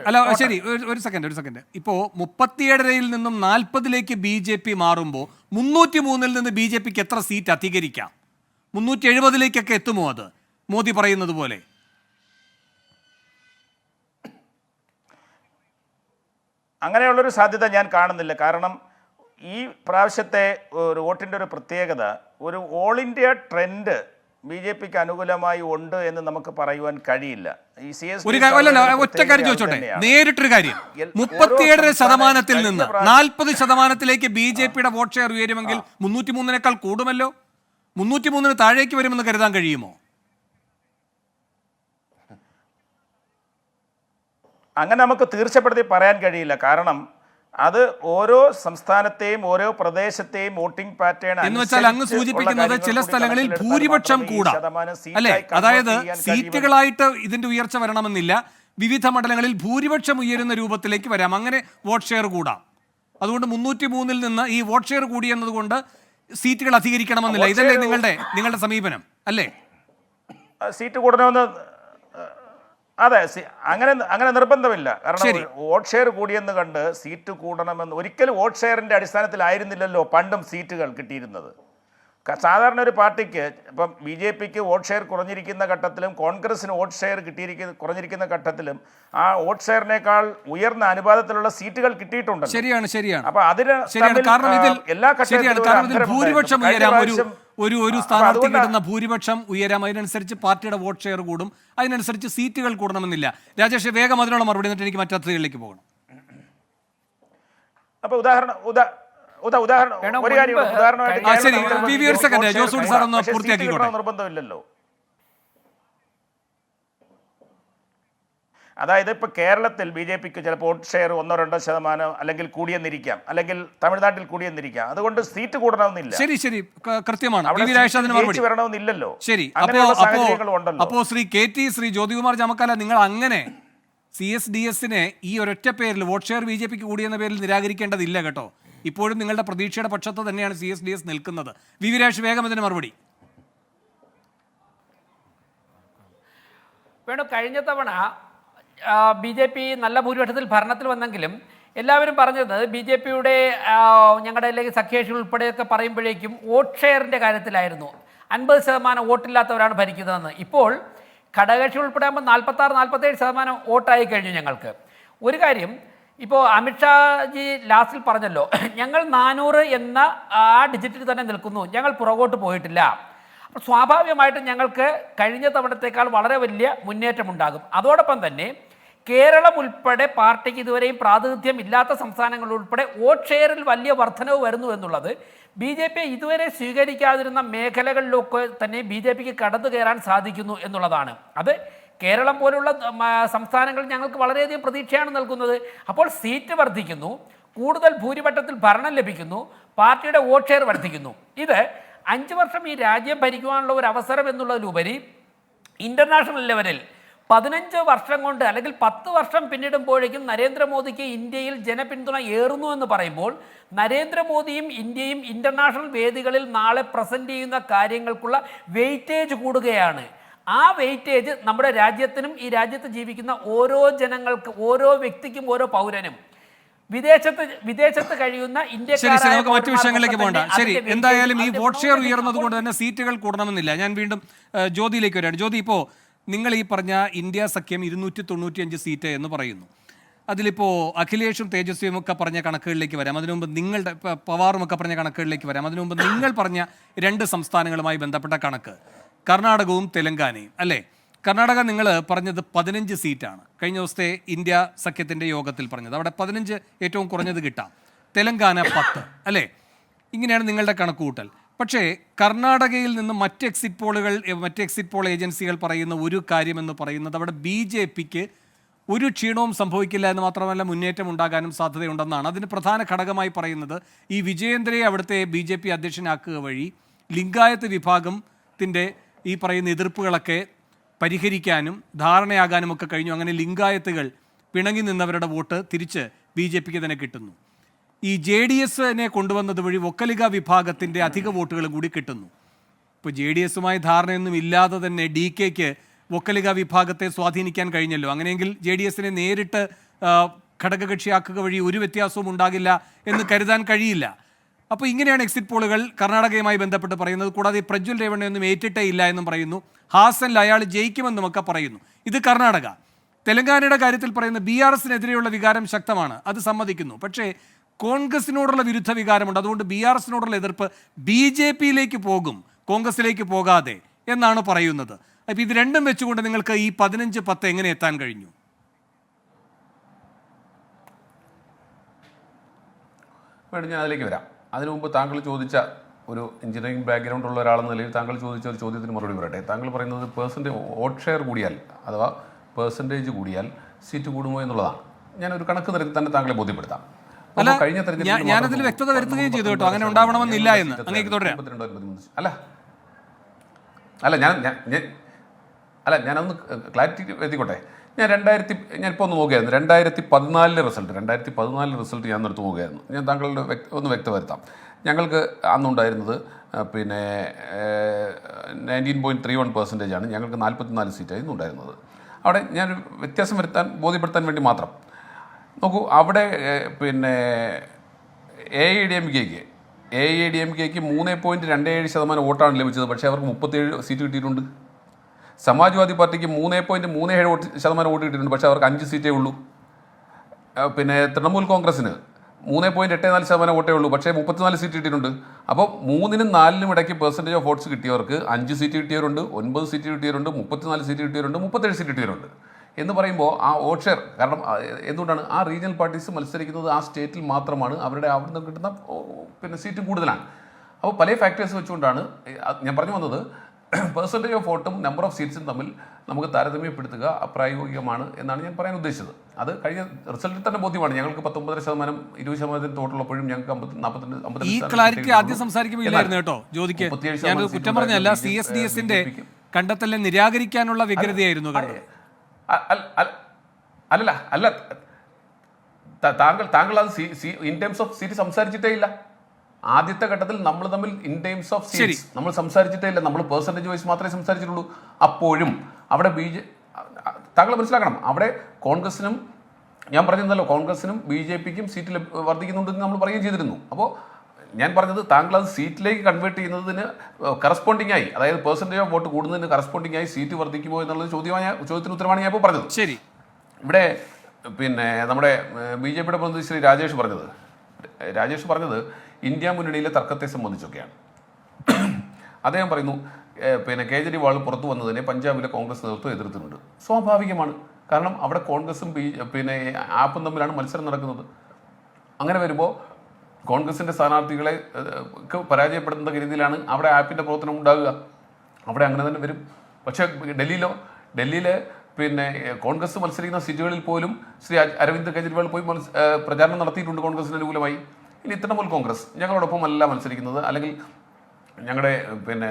അല്ല ശരി, ഒരു സെക്കൻഡ്. ഇപ്പോൾ 37-ൽ നിന്നും 40-ലേക്ക് BJP മാറുമ്പോൾ 303-ൽ നിന്ന് BJPക്ക് എത്ര സീറ്റ് അധികരിക്കാം? 370-ലേക്കൊക്കെ എത്തുമോ അത് മോദി പറയുന്നത് പോലെ? അങ്ങനെയുള്ളൊരു സാധ്യത ഞാൻ കാണുന്നില്ല. കാരണം ഈ പ്രാവശ്യത്തെ ഒരു വോട്ടിൻ്റെ ഒരു പ്രത്യേകത, ഒരു ഓൾ ഇന്ത്യ ട്രെൻഡ് BJPക്ക് അനുകൂലമായി ഉണ്ട് എന്ന് നമുക്ക് പറയുവാൻ കഴിയില്ല. ഒറ്റ കാര്യം ചോദിച്ചോട്ടെ, നേരിട്ടൊരു കാര്യം, 37% നിന്ന് 40%ലേക്ക് BJPയുടെ വോട്ട് ഷെയർ ഉയരുമെങ്കിൽ 303-നേക്കാൾ കൂടുമല്ലോ. 303-ന് താഴേക്ക് വരുമെന്ന് കരുതാൻ കഴിയുമോ? അങ്ങനെ നമുക്ക് തീർച്ചപ്പെടുത്തി പറയാൻ കഴിയില്ല. കാരണം അത് ഓരോ സംസ്ഥാനത്തെയും ഓരോ പ്രദേശത്തെയും വോട്ടിംഗ് പാറ്റേൺ എന്ന് വെച്ചാൽ അങ്ങ് സൂചിപ്പിക്കുന്നത് ചില സ്ഥലങ്ങളിൽ ഭൂരിപക്ഷം കൂടാം അല്ലെ? അതായത് സീറ്റുകളായിട്ട് ഇതിന്റെ ഉയർച്ച വരണമെന്നില്ല, വിവിധ മണ്ഡലങ്ങളിൽ ഭൂരിപക്ഷം ഉയരുന്ന രൂപത്തിലേക്ക് വരാം, അങ്ങനെ വോട്ട് ഷെയർ കൂടാം. അതുകൊണ്ട് 303-ൽ നിന്ന് ഈ വോട്ട് ഷെയർ കൂടി എന്നതുകൊണ്ട് സീറ്റുകൾ അധികരിക്കണമെന്നില്ല. ഇതല്ലേ നിങ്ങളുടെ സമീപനം അല്ലേ? സീറ്റ് കൂടണമെന്ന് അതെ, അങ്ങനെ നിർബന്ധമില്ല. കാരണം വോട്ട് ഷെയർ കൂടിയെന്ന് കണ്ട് സീറ്റ് കൂടണമെന്ന് ഒരിക്കലും വോട്ട് ഷെയറിന്റെ അടിസ്ഥാനത്തിലായിരുന്നില്ലല്ലോ പണ്ടും സീറ്റുകൾ കിട്ടിയിരുന്നത്. സാധാരണ ഒരു പാർട്ടിക്ക് ഇപ്പം BJPക്ക് വോട്ട് ഷെയർ കുറഞ്ഞിരിക്കുന്ന ഘട്ടത്തിലും കോൺഗ്രസിന് വോട്ട് ഷെയർ കുറഞ്ഞിരിക്കുന്ന ഘട്ടത്തിലും ആ വോട്ട് ഷെയറിനേക്കാൾ ഉയർന്ന അനുപാതത്തിലുള്ള സീറ്റുകൾ കിട്ടിയിട്ടുണ്ട്. ശരിയാണ്. അപ്പൊ അതിന് കാരണം എല്ലാ ഘട്ടത്തിലും ഭൂരിപക്ഷം ഉയരാം, ഒരു സ്ഥാനാർത്ഥി കിട്ടുന്ന ഭൂരിപക്ഷം ഉയരാം, അതിനനുസരിച്ച് പാർട്ടിയുടെ വോട്ട് ഷെയർ കൂടും, അതിനനുസരിച്ച് സീറ്റുകൾ കൂടണമെന്നില്ല. രാജേഷ് വേഗം അതിനുള്ള മറുപടി, എന്നിട്ട് എനിക്ക് മറ്റതിലേക്ക് പോകണം. അപ്പൊ നിർബന്ധമില്ലല്ലോ. അതായത് ഇപ്പൊ കേരളത്തിൽ BJPക്ക് ചിലപ്പോൾ വോട്ട് ഷെയർ 1-2% അല്ലെങ്കിൽ കൂടിയെന്നിരിക്കാം, അല്ലെങ്കിൽ തമിഴ്നാട്ടിൽ കൂടിയെന്നിരിക്കാം. അതുകൊണ്ട് സീറ്റ് കൂടണമെന്നില്ല. ശരി കൃത്യമാണ്. വരണമെന്നില്ലല്ലോ. ശരി, അപ്പോ ശ്രീ ജ്യോതികുമാർ ചാമക്കാല, നിങ്ങൾ അങ്ങനെ CSDSനെ ഈ ഒരൊറ്റ പേരിൽ വോട്ട് ഷെയർ BJPക്ക് കൂടിയെന്ന പേരിൽ നിരാകരിക്കേണ്ടതില്ല കേട്ടോ. ഇപ്പോഴും നിങ്ങളുടെ പ്രതീക്ഷയുടെ പക്ഷത്ത് തന്നെയാണ് CSDS നിൽക്കുന്നത്. വി രാജേഷ് വേഗം ഇതിന് മറുപടി. കഴിഞ്ഞ തവണ BJP നല്ല ഭൂരിപക്ഷത്തിൽ ഭരണത്തിൽ വന്നെങ്കിലും എല്ലാവരും പറഞ്ഞത് BJPയുടെ ഞങ്ങളുടെ സഖ്യകക്ഷി ഉൾപ്പെടെയൊക്കെ പറയുമ്പോഴേക്കും വോട്ട് ഷെയറിൻ്റെ കാര്യത്തിലായിരുന്നു. 50% വോട്ടില്ലാത്തവരാണ് ഭരിക്കുന്നതെന്ന്. ഇപ്പോൾ ഘടകകക്ഷി ഉൾപ്പെടെ ആകുമ്പോൾ 46-47% വോട്ടായി കഴിഞ്ഞു ഞങ്ങൾക്ക്. ഒരു കാര്യം ഇപ്പോൾ അമിത്ഷാജി ലാസ്റ്റിൽ പറഞ്ഞല്ലോ, ഞങ്ങൾ 400 എന്ന ആ ഡിജിറ്റിൽ തന്നെ നിൽക്കുന്നു, ഞങ്ങൾ പുറകോട്ട് പോയിട്ടില്ല. അപ്പോൾ സ്വാഭാവികമായിട്ടും ഞങ്ങൾക്ക് കഴിഞ്ഞ തവണത്തേക്കാൾ വളരെ വലിയ മുന്നേറ്റമുണ്ടാകും. അതോടൊപ്പം തന്നെ കേരളം ഉൾപ്പെടെ പാർട്ടിക്ക് ഇതുവരെയും പ്രാതിനിധ്യം ഇല്ലാത്ത സംസ്ഥാനങ്ങൾ ഉൾപ്പെടെ വോട്ട് ഷെയറിൽ വലിയ വർധനവ് വരുന്നു എന്നുള്ളത് BJP ഇതുവരെ സ്വീകരിക്കാതിരുന്ന മേഖലകളിലൊക്കെ തന്നെ BJPക്ക് കടന്നു കയറാൻ സാധിക്കുന്നു എന്നുള്ളതാണ്. അത് കേരളം പോലുള്ള സംസ്ഥാനങ്ങളിൽ ഞങ്ങൾക്ക് വളരെയധികം പ്രതീക്ഷയാണ് നൽകുന്നത്. അപ്പോൾ സീറ്റ് വർദ്ധിക്കുന്നു, കൂടുതൽ ഭൂരിപക്ഷത്തിൽ ഭരണം ലഭിക്കുന്നു, പാർട്ടിയുടെ വോട്ട് ഷെയർ വർദ്ധിക്കുന്നു. ഇത് 5 വർഷം ഈ രാജ്യം ഭരിക്കുവാനുള്ള ഒരു അവസരം എന്നുള്ളതിലുപരി ഇൻ്റർനാഷണൽ ലെവലിൽ 15 വർഷം കൊണ്ട് അല്ലെങ്കിൽ 10 വർഷം പിന്നിടുമ്പോഴേക്കും നരേന്ദ്രമോദിക്ക് ഇന്ത്യയിൽ ജനപിന്തുണ ഏറുന്നു എന്ന് പറയുമ്പോൾ നരേന്ദ്രമോദിയും ഇന്ത്യയും ഇൻ്റർനാഷണൽ വേദികളിൽ നാളെ പ്രസൻറ്റ് ചെയ്യുന്ന കാര്യങ്ങൾക്കുള്ള വെയിറ്റേജ് കൂടുകയാണ്. ആ വെയിറ്റേജ് നമ്മുടെ രാജ്യത്തിനും ഈ രാജ്യത്ത് ജീവിക്കുന്ന ഓരോ ജനങ്ങൾക്ക്, ഓരോ വ്യക്തിക്കും, ഓരോ പൗരനും, വിദേശത്ത് കഴിയുന്ന ഇന്ത്യക്കാരായ മറ്റു വിഷയങ്ങളിലേക്ക് പോകണ്ട. ശരി, എന്തായാലും ഈ വോട്ട് ഷെയർ ഉയർന്നത് കൊണ്ട് തന്നെ സീറ്റുകൾ കൂടണമെന്നില്ല. ഞാൻ വീണ്ടും ജ്യോതിയിലേക്ക് വരാണ്. ജ്യോതി, ഇപ്പോൾ നിങ്ങൾ ഈ പറഞ്ഞ ഇന്ത്യ സഖ്യം 295 സീറ്റ് എന്ന് പറയുന്നു. അതിലിപ്പോൾ അഖിലേഷും തേജസ്വിയും ഒക്കെ പറഞ്ഞ കണക്കുകളിലേക്ക് വരാം. അതിനു മുമ്പ് നിങ്ങളുടെ പവാറും ഒക്കെ പറഞ്ഞ കണക്കുകളിലേക്ക് വരാം. അതിനു മുമ്പ് നിങ്ങൾ പറഞ്ഞ 2 സംസ്ഥാനങ്ങളുമായി ബന്ധപ്പെട്ട കണക്ക്, കർണാടകവും തെലങ്കാനയും അല്ലേ? കർണാടക നിങ്ങൾ പറഞ്ഞത് 15 സീറ്റാണ് കഴിഞ്ഞ ദിവസത്തെ ഇന്ത്യ സഖ്യത്തിൻ്റെ യോഗത്തിൽ പറഞ്ഞത്. അവിടെ 15 ഏറ്റവും കുറഞ്ഞത് കിട്ടാം, തെലങ്കാന 10 അല്ലേ? ഇങ്ങനെയാണ് നിങ്ങളുടെ കണക്കുകൂട്ടൽ. പക്ഷേ കർണാടകയിൽ നിന്ന് മറ്റ് എക്സിറ്റ് പോൾ ഏജൻസികൾ പറയുന്ന ഒരു കാര്യമെന്ന് പറയുന്നത് അവിടെ BJPക്ക് ഒരു ക്ഷീണവും സംഭവിക്കില്ല എന്ന് മാത്രമല്ല മുന്നേറ്റം ഉണ്ടാകാനും സാധ്യതയുണ്ടെന്നാണ്. അതിന് പ്രധാന ഘടകമായി പറയുന്നത് ഈ വിജയേന്ദ്രയെ അവിടുത്തെ BJP അധ്യക്ഷനാക്കുക വഴി ലിംഗായത്ത് വിഭാഗത്തിൻ്റെ ഈ പറയുന്ന എതിർപ്പുകളൊക്കെ പരിഹരിക്കാനും ധാരണയാകാനും ഒക്കെ കഴിഞ്ഞു. അങ്ങനെ ലിംഗായത്തുകൾ പിണങ്ങി നിന്നവരുടെ വോട്ട് തിരിച്ച് BJPക്ക് തന്നെ കിട്ടുന്നു. ഈ JDSനെ കൊണ്ടുവന്നത് വഴി ഒക്കലിക വിഭാഗത്തിൻ്റെ അധിക വോട്ടുകളും കൂടി കിട്ടുന്നു. ഇപ്പോൾ JDSുമായി ധാരണയൊന്നും ഇല്ലാതെ തന്നെ DKക്ക് ഒക്കലിക വിഭാഗത്തെ സ്വാധീനിക്കാൻ കഴിഞ്ഞല്ലോ. അങ്ങനെയെങ്കിൽ JDSനെ നേരിട്ട് ഘടകകക്ഷിയാക്കുക വഴി ഒരു വ്യത്യാസവും ഉണ്ടാകില്ല എന്ന് കരുതാൻ കഴിയില്ല. അപ്പോൾ ഇങ്ങനെയാണ് എക്സിറ്റ് പോളുകൾ കർണാടകയുമായി ബന്ധപ്പെട്ട് പറയുന്നത്. കൂടാതെ പ്രജ്വൽ രേവണ്ണയൊന്നും ഏറ്റിട്ടേ ഇല്ല എന്നും പറയുന്നു. ഹാസനിൽ അയാൾ ജയിക്കുമെന്നുമൊക്കെ പറയുന്നു. ഇത് കർണാടക. തെലങ്കാനയുടെ കാര്യത്തിൽ പറയുന്ന BRSനെതിരെയുള്ള വികാരം ശക്തമാണ്, അത് സമ്മതിക്കുന്നു. പക്ഷേ കോൺഗ്രസിനോടുള്ള വിരുദ്ധ വികാരമുണ്ട്. അതുകൊണ്ട് BRSനോടുള്ള എതിർപ്പ് BJPയിലേക്ക് പോകും, കോൺഗ്രസിലേക്ക് പോകാതെ എന്നാണ് പറയുന്നത്. അപ്പോൾ ഇത് രണ്ടും വെച്ചുകൊണ്ട് നിങ്ങൾക്ക് ഈ 15-10 എങ്ങനെ എത്താൻ കഴിഞ്ഞു? വേണം ഞാൻ അതിലേക്ക് വരാം. അതിനു മുമ്പ് താങ്കൾ ചോദിച്ച ഒരു എഞ്ചിനീയറിംഗ് ബാക്ക്ഗ്രൗണ്ട് ഉള്ള ഒരാളെന്ന നിലയിൽ താങ്കൾ ചോദിച്ച ഒരു ചോദ്യത്തിന് മറുപടി പറയട്ടെ. താങ്കൾ പറയുന്നത് വോട്ട് ഷെയർ കൂടിയാൽ അഥവാ പെർസെൻറ്റേജ് കൂടിയാൽ സീറ്റ് കൂടുമോ എന്നുള്ളതാണ്. ഞാനൊരു കണക്ക് നിരത്തി തന്നെ താങ്കളെ ബോധ്യപ്പെടുത്താം. അല്ല, അപ്പോൾ കഴിഞ്ഞ തെരഞ്ഞെടുപ്പിൽ ഞാനതിൽ മാത്രം വ്യക്തത വരുത്തുകയും ചെയ്തു കേട്ടോ, 19 അങ്ങനെ ഉണ്ടാവണമെന്നില്ല എന്ന്. സീറ്റ് അങ്ങേക്ക് തുടരാം. 22, 23. അല്ല ഞാനൊന്ന് ക്ലാരിറ്റി എത്തിക്കോട്ടെ. ഞാനിപ്പോൾ ഒന്ന് നോക്കുകയായിരുന്നു 2014 റിസൾട്ട് ഞാൻ എടുത്ത് നോക്കുകയായിരുന്നു. ഞാൻ താങ്കളുടെ ഒന്ന് വ്യക്തവരുത്താം. ഞങ്ങൾക്ക് അന്നുണ്ടായിരുന്നത് പിന്നെ 19.31% ആണ്. ഞങ്ങൾക്ക് 44 സീറ്റായിരുന്നു ഉണ്ടായിരുന്നത്. അവിടെ ഞാനൊരു വ്യത്യാസം ബോധ്യപ്പെടുത്താൻ വേണ്ടി മാത്രം നോക്കൂ. അവിടെ പിന്നെ AIADMKക്ക് 3.27% വോട്ടാണ് ലഭിച്ചത്. പക്ഷേ അവർക്ക് 37 സീറ്റ് കിട്ടിയിട്ടുണ്ട്. സമാജ്വാദി പാർട്ടിക്ക് 3.37% വോട്ട് കിട്ടിയിട്ടുണ്ട്. പക്ഷേ അവർക്ക് 5 സീറ്റേ ഉള്ളൂ. പിന്നെ തൃണമൂൽ കോൺഗ്രസ്സിന് 3.84% വോട്ടേ ഉള്ളൂ. പക്ഷേ 34 സീറ്റ് കിട്ടിയിട്ടുണ്ട്. അപ്പോൾ 3-നും 4-നും ഇടയ്ക്ക് പെർസെൻറ്റേജ് ഓഫ് വോട്ട്സ് കിട്ടിയവർക്ക് 5 സീറ്റ് കിട്ടിയവരുണ്ട്, 9 സീറ്റ് കിട്ടിയവരുണ്ട്, 34 സീറ്റ് കിട്ടിയവരുണ്ട്, 37 സീറ്റ് കിട്ടിയവരുണ്ട് എന്ന് പറയുമ്പോൾ ആ വോട്ട് ഷെയർ, കാരണം എന്തുകൊണ്ടാണ് ആ റീജിയണൽ പാർട്ടീസ് മത്സരിക്കുന്നത് ആ സ്റ്റേറ്റിൽ മാത്രമാണ്, അവിടെ അവിടെ നിന്ന് കിട്ടുന്ന പിന്നെ സീറ്റ് കൂടുതലാണ്. അപ്പോൾ പല ഫാക്ടേഴ്സ് വെച്ചുകൊണ്ടാണ് ഞാൻ പറഞ്ഞു വന്നത്. പെർസെൻറ്റേജ് ഓഫ് വോട്ടും നമ്പർ ഓഫ് സീറ്റ്സും തമ്മിൽ നമുക്ക് താരതമ്യപ്പെടുത്തുക അപ്രായോഗികമാണ് എന്നാണ് ഞാൻ പറയാൻ ഉദ്ദേശിച്ചത്. അത് കഴിഞ്ഞ റിസൾട്ടിൽ തന്നെ ബോധ്യമാണ്. ഞങ്ങൾക്ക് 19%, 20% തോട്ടുള്ളപ്പോഴും ഞങ്ങൾക്ക് 42 ഈ ക്ലാരിറ്റി ആദ്യം സംസാരിക്കുമ്പോൾ ഇല്ലായിരുന്നു കേട്ടോ ജ്യോതിക്ക്. ഞാനത് കുറ്റം പറഞ്ഞല്ല, CSDSന്റെ കണ്ടെത്തലിനെ നിരാകരിക്കാനുള്ള വ്യഗ്രതയായിരുന്നു കണ്ടത്. അല്ല താങ്കൾ അത് ഇൻ ടേംസ് ഓഫ് സീറ്റ് സംസാരിച്ചിട്ടേ ഇല്ല. ആദ്യത്തെ ഘട്ടത്തിൽ നമ്മൾ തമ്മിൽ ഇൻ ടേംസ് ഓഫ് സീറ്റ്സ് നമ്മൾ സംസാരിച്ചിട്ടേ ഇല്ല. നമ്മൾ പെർസെൻറ്റേജ് വൈസ് മാത്രമേ സംസാരിച്ചിട്ടുള്ളൂ. അപ്പോഴും അവിടെ താങ്കൾ മനസ്സിലാക്കണം, അവിടെ കോൺഗ്രസിനും ഞാൻ പറഞ്ഞിരുന്നല്ലോ, കോൺഗ്രസിനും BJPക്കും സീറ്റ് വർദ്ധിക്കുന്നുണ്ടെന്ന് നമ്മൾ പറയുകയും ചെയ്തിരുന്നു. അപ്പോൾ ഞാൻ പറഞ്ഞത് താങ്കൾ അത് സീറ്റിലേക്ക് കൺവേർട്ട് ചെയ്യുന്നതിന് കറസ്പോണ്ടിങ് ആയി, അതായത് പെർസെൻറ്റേജ് ഓഫ് വോട്ട് കൂടുന്നതിന് കറസ്പോണ്ടിങ് ആയി സീറ്റ് വർദ്ധിക്കുമോ എന്നുള്ളത് ചോദ്യത്തിന് ഉത്തരമാണ് ഞാൻ ഇപ്പോൾ പറഞ്ഞത്. ശരി, ഇവിടെ പിന്നെ നമ്മുടെ BJPയുടെ പ്രതിനിധി ശ്രീ രാജേഷ് പറഞ്ഞത് ഇന്ത്യ മുന്നണിയിലെ തർക്കത്തെ സംബന്ധിച്ചൊക്കെയാണ്. അദ്ദേഹം പറയുന്നു പിന്നെ കേജ്രിവാൾ പുറത്തു വന്നതിനെ പഞ്ചാബിലെ കോൺഗ്രസ് നേതൃത്വം എതിർത്തിട്ടുണ്ട്. സ്വാഭാവികമാണ്, കാരണം അവിടെ കോൺഗ്രസും പിന്നെ ആപ്പും തമ്മിലാണ് മത്സരം നടക്കുന്നത്. അങ്ങനെ വരുമ്പോൾ കോൺഗ്രസിൻ്റെ സ്ഥാനാർത്ഥികളെ പരാജയപ്പെടുത്തുന്ന രീതിയിലാണ് അവിടെ ആപ്പിൻ്റെ പ്രവർത്തനം ഉണ്ടാകുക. അവിടെ അങ്ങനെ തന്നെ വരും. പക്ഷേ ഡൽഹിയിലെ പിന്നെ കോൺഗ്രസ് മത്സരിക്കുന്ന സീറ്റുകളിൽ പോലും ശ്രീ അരവിന്ദ് കെജ്രിവാൾ പോയി പ്രചാരണം നടത്തിയിട്ടുണ്ട് കോൺഗ്രസിന് അനുകൂലമായി. ഇനി തൃണമൂൽ കോൺഗ്രസ് ഞങ്ങളോടൊപ്പം അല്ല മത്സരിക്കുന്നത്, അല്ലെങ്കിൽ ഞങ്ങളുടെ പിന്നെ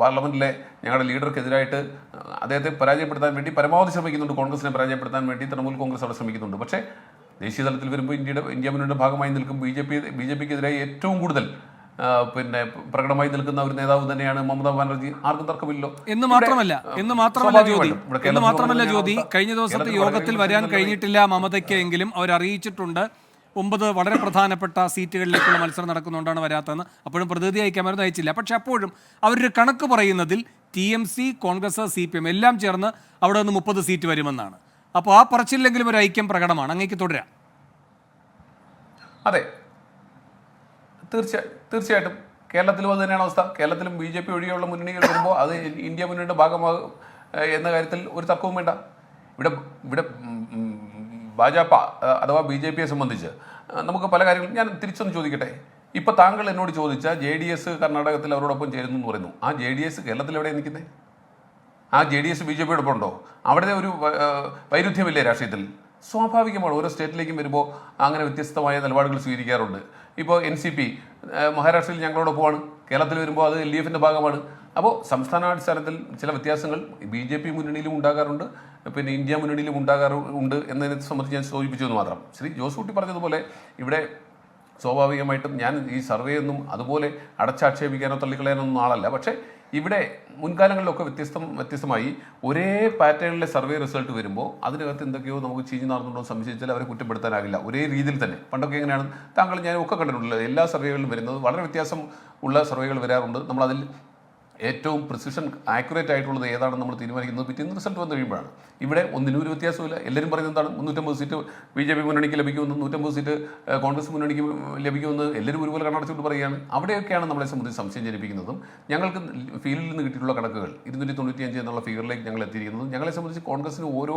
പാർലമെൻറ്റിലെ ഞങ്ങളുടെ ലീഡർക്കെതിരായിട്ട് അദ്ദേഹത്തെ പരാജയപ്പെടുത്താൻ വേണ്ടി പരമാവധി ശ്രമിക്കുന്നുണ്ട്. കോൺഗ്രസിനെ പരാജയപ്പെടുത്താൻ വേണ്ടി തൃണമൂൽ കോൺഗ്രസ് അവിടെ ശ്രമിക്കുന്നുണ്ട്. പക്ഷേ ദേശീയ തലത്തിൽ വരുമ്പോൾ ഇന്ത്യ മുന്നണിയുടെ ഭാഗമായി നിൽക്കും BJPക്കെതിരായി ഏറ്റവും കൂടുതൽ പിന്നെ പ്രകടമായി നിൽക്കുന്ന ഒരു നേതാവ് തന്നെയാണ് മമതാ ബാനർജി. ആർക്കും തർക്കമില്ലല്ലോ. എന്ന് മാത്രമല്ല ജ്യോതി, കഴിഞ്ഞ ദിവസത്തെ യോഗത്തിൽ വരാൻ കഴിഞ്ഞിട്ടില്ല മമതയ്ക്ക് എങ്കിലും അവർ അറിയിച്ചിട്ടുണ്ട് 9 വളരെ പ്രധാനപ്പെട്ട സീറ്റുകളിലേക്കുള്ള മത്സരം നടക്കുന്നുകൊണ്ടാണ് വരാത്തതെന്ന്. അപ്പോഴും പ്രതിനിധി അയക്കാമായിരുന്നു, അയച്ചില്ല. പക്ഷെ അപ്പോഴും അവരൊരു കണക്ക് പറയുന്നതിൽ TMC, കോൺഗ്രസ്, CPM എല്ലാം ചേർന്ന് അവിടെ നിന്ന് 30 സീറ്റ് വരുമെന്നാണ്. അപ്പോൾ ആ പറച്ചില്ലെങ്കിലും ഒരു ഐക്യം പ്രകടമാണ്. അങ്ങേക്ക് തുടരാം. അതെ, തീർച്ചയായിട്ടും കേരളത്തിലും അത് തന്നെയാണ് അവസ്ഥ. കേരളത്തിലും BJP ഒഴികെയുള്ള മുന്നണികൾ വരുമ്പോൾ അത് ഇന്ത്യ മുന്നണിയുടെ ഭാഗമാകും എന്ന കാര്യത്തിൽ ഒരു തർക്കവും വേണ്ട. ഇവിടെ ഭാജപ അഥവാ BJPയെ സംബന്ധിച്ച് നമുക്ക് പല കാര്യങ്ങളും ഞാൻ തിരിച്ചൊന്ന് ചോദിക്കട്ടെ. ഇപ്പോൾ താങ്കൾ എന്നോട് ചോദിച്ച JDS കർണാടകത്തിൽ അവരോടൊപ്പം ചേരുന്നു എന്ന് പറയുന്നു. ആ JDS കേരളത്തിൽ എവിടെയാണ് നിൽക്കുന്നത്? ആ JDS BJPയോടൊപ്പം ഉണ്ടോ? അവിടെ ഒരു വൈരുദ്ധ്യമില്ലേ രാഷ്ട്രീയത്തിൽ? സ്വാഭാവികമാണ്, ഓരോ സ്റ്റേറ്റിലേക്കും വരുമ്പോൾ അങ്ങനെ വ്യത്യസ്തമായ നിലപാടുകൾ സ്വീകരിക്കാറുണ്ട്. ഇപ്പോൾ NCP മഹാരാഷ്ട്രയിൽ ഞങ്ങളോടൊപ്പമാണ്, കേരളത്തിൽ വരുമ്പോൾ അത് LDFിൻ്റെ ഭാഗമാണ്. അപ്പോൾ സംസ്ഥാനാടിസ്ഥാനത്തിൽ ചില വ്യത്യാസങ്ങൾ BJP മുന്നണിയിലും ഉണ്ടാകാറുണ്ട്, പിന്നെ ഇന്ത്യ മുന്നണിയിലും ഉണ്ടാകാറുണ്ട് എന്നതിനെ സംബന്ധിച്ച് ഞാൻ സൂചിപ്പിച്ചു എന്ന് മാത്രം. ശ്രീ ജോസ് കുട്ടി പറഞ്ഞതുപോലെ ഇവിടെ സ്വാഭാവികമായിട്ടും ഞാൻ ഈ സർവേ ഒന്നും അതുപോലെ അടച്ചാക്ഷേപിക്കാനോ തള്ളിക്കളയാനൊന്നും ആളല്ല. പക്ഷേ ഇവിടെ മുൻകാലങ്ങളിലൊക്കെ വ്യത്യസ്തമായി ഒരേ പാറ്റേണിലെ സർവേ റിസൾട്ട് വരുമ്പോൾ അതിനകത്ത് എന്തൊക്കെയോ നമുക്ക് ചീഞ്ഞു നടന്നുണ്ടോ സംശയിച്ചാൽ അവരെ കുറ്റപ്പെടുത്താനാകില്ല. ഒരേ രീതിയിൽ തന്നെ പണ്ടൊക്കെ എങ്ങനെയാണ് താങ്കൾ ഞാനും ഒക്കെ കണ്ടിട്ടുള്ളത്, എല്ലാ സർവേകളിലും വരുന്നത് വളരെ വ്യത്യാസം ഉള്ള സർവേകൾ വരാറുണ്ട്. നമ്മളതിൽ ഏറ്റവും പ്രിസിഷൻ ആക്യുറേറ്റ് ആയിട്ടുള്ളത് ഏതാണെന്ന് നമ്മൾ തീരുമാനിക്കുന്നത് പിറ്റേന്ന് റിസൾട്ട് വന്നു കഴിയുമ്പോഴാണ്. ഇവിടെ ഒന്നിനും ഒരു വ്യത്യാസമില്ല. എല്ലാവരും പറയുന്നത് എന്താണ്, 350 സീറ്റ് BJP മുന്നണിക്ക് ലഭിക്കുമെന്ന്, 150 സീറ്റ് കോൺഗ്രസ് മുന്നണിക്ക് ലഭിക്കുമെന്ന് എല്ലാവരും ഒരുപോലെ കണ്ണടച്ചുകൊണ്ട് പറയുകയാണ്. അവിടെയൊക്കെയാണ് നമ്മളെ സംബന്ധിച്ച് സംശയം ജനിപ്പിക്കുന്നതും. ഞങ്ങൾക്ക് ഫീൽഡിൽ നിന്ന് കിട്ടിയിട്ടുള്ള കണക്കുകൾ 295 എന്നുള്ള ഫിഗറിലേക്ക് ഞങ്ങൾ എത്തിയിരിക്കുന്നതും ഞങ്ങളെ സംബന്ധിച്ച് കോൺഗ്രസിന് ഓരോ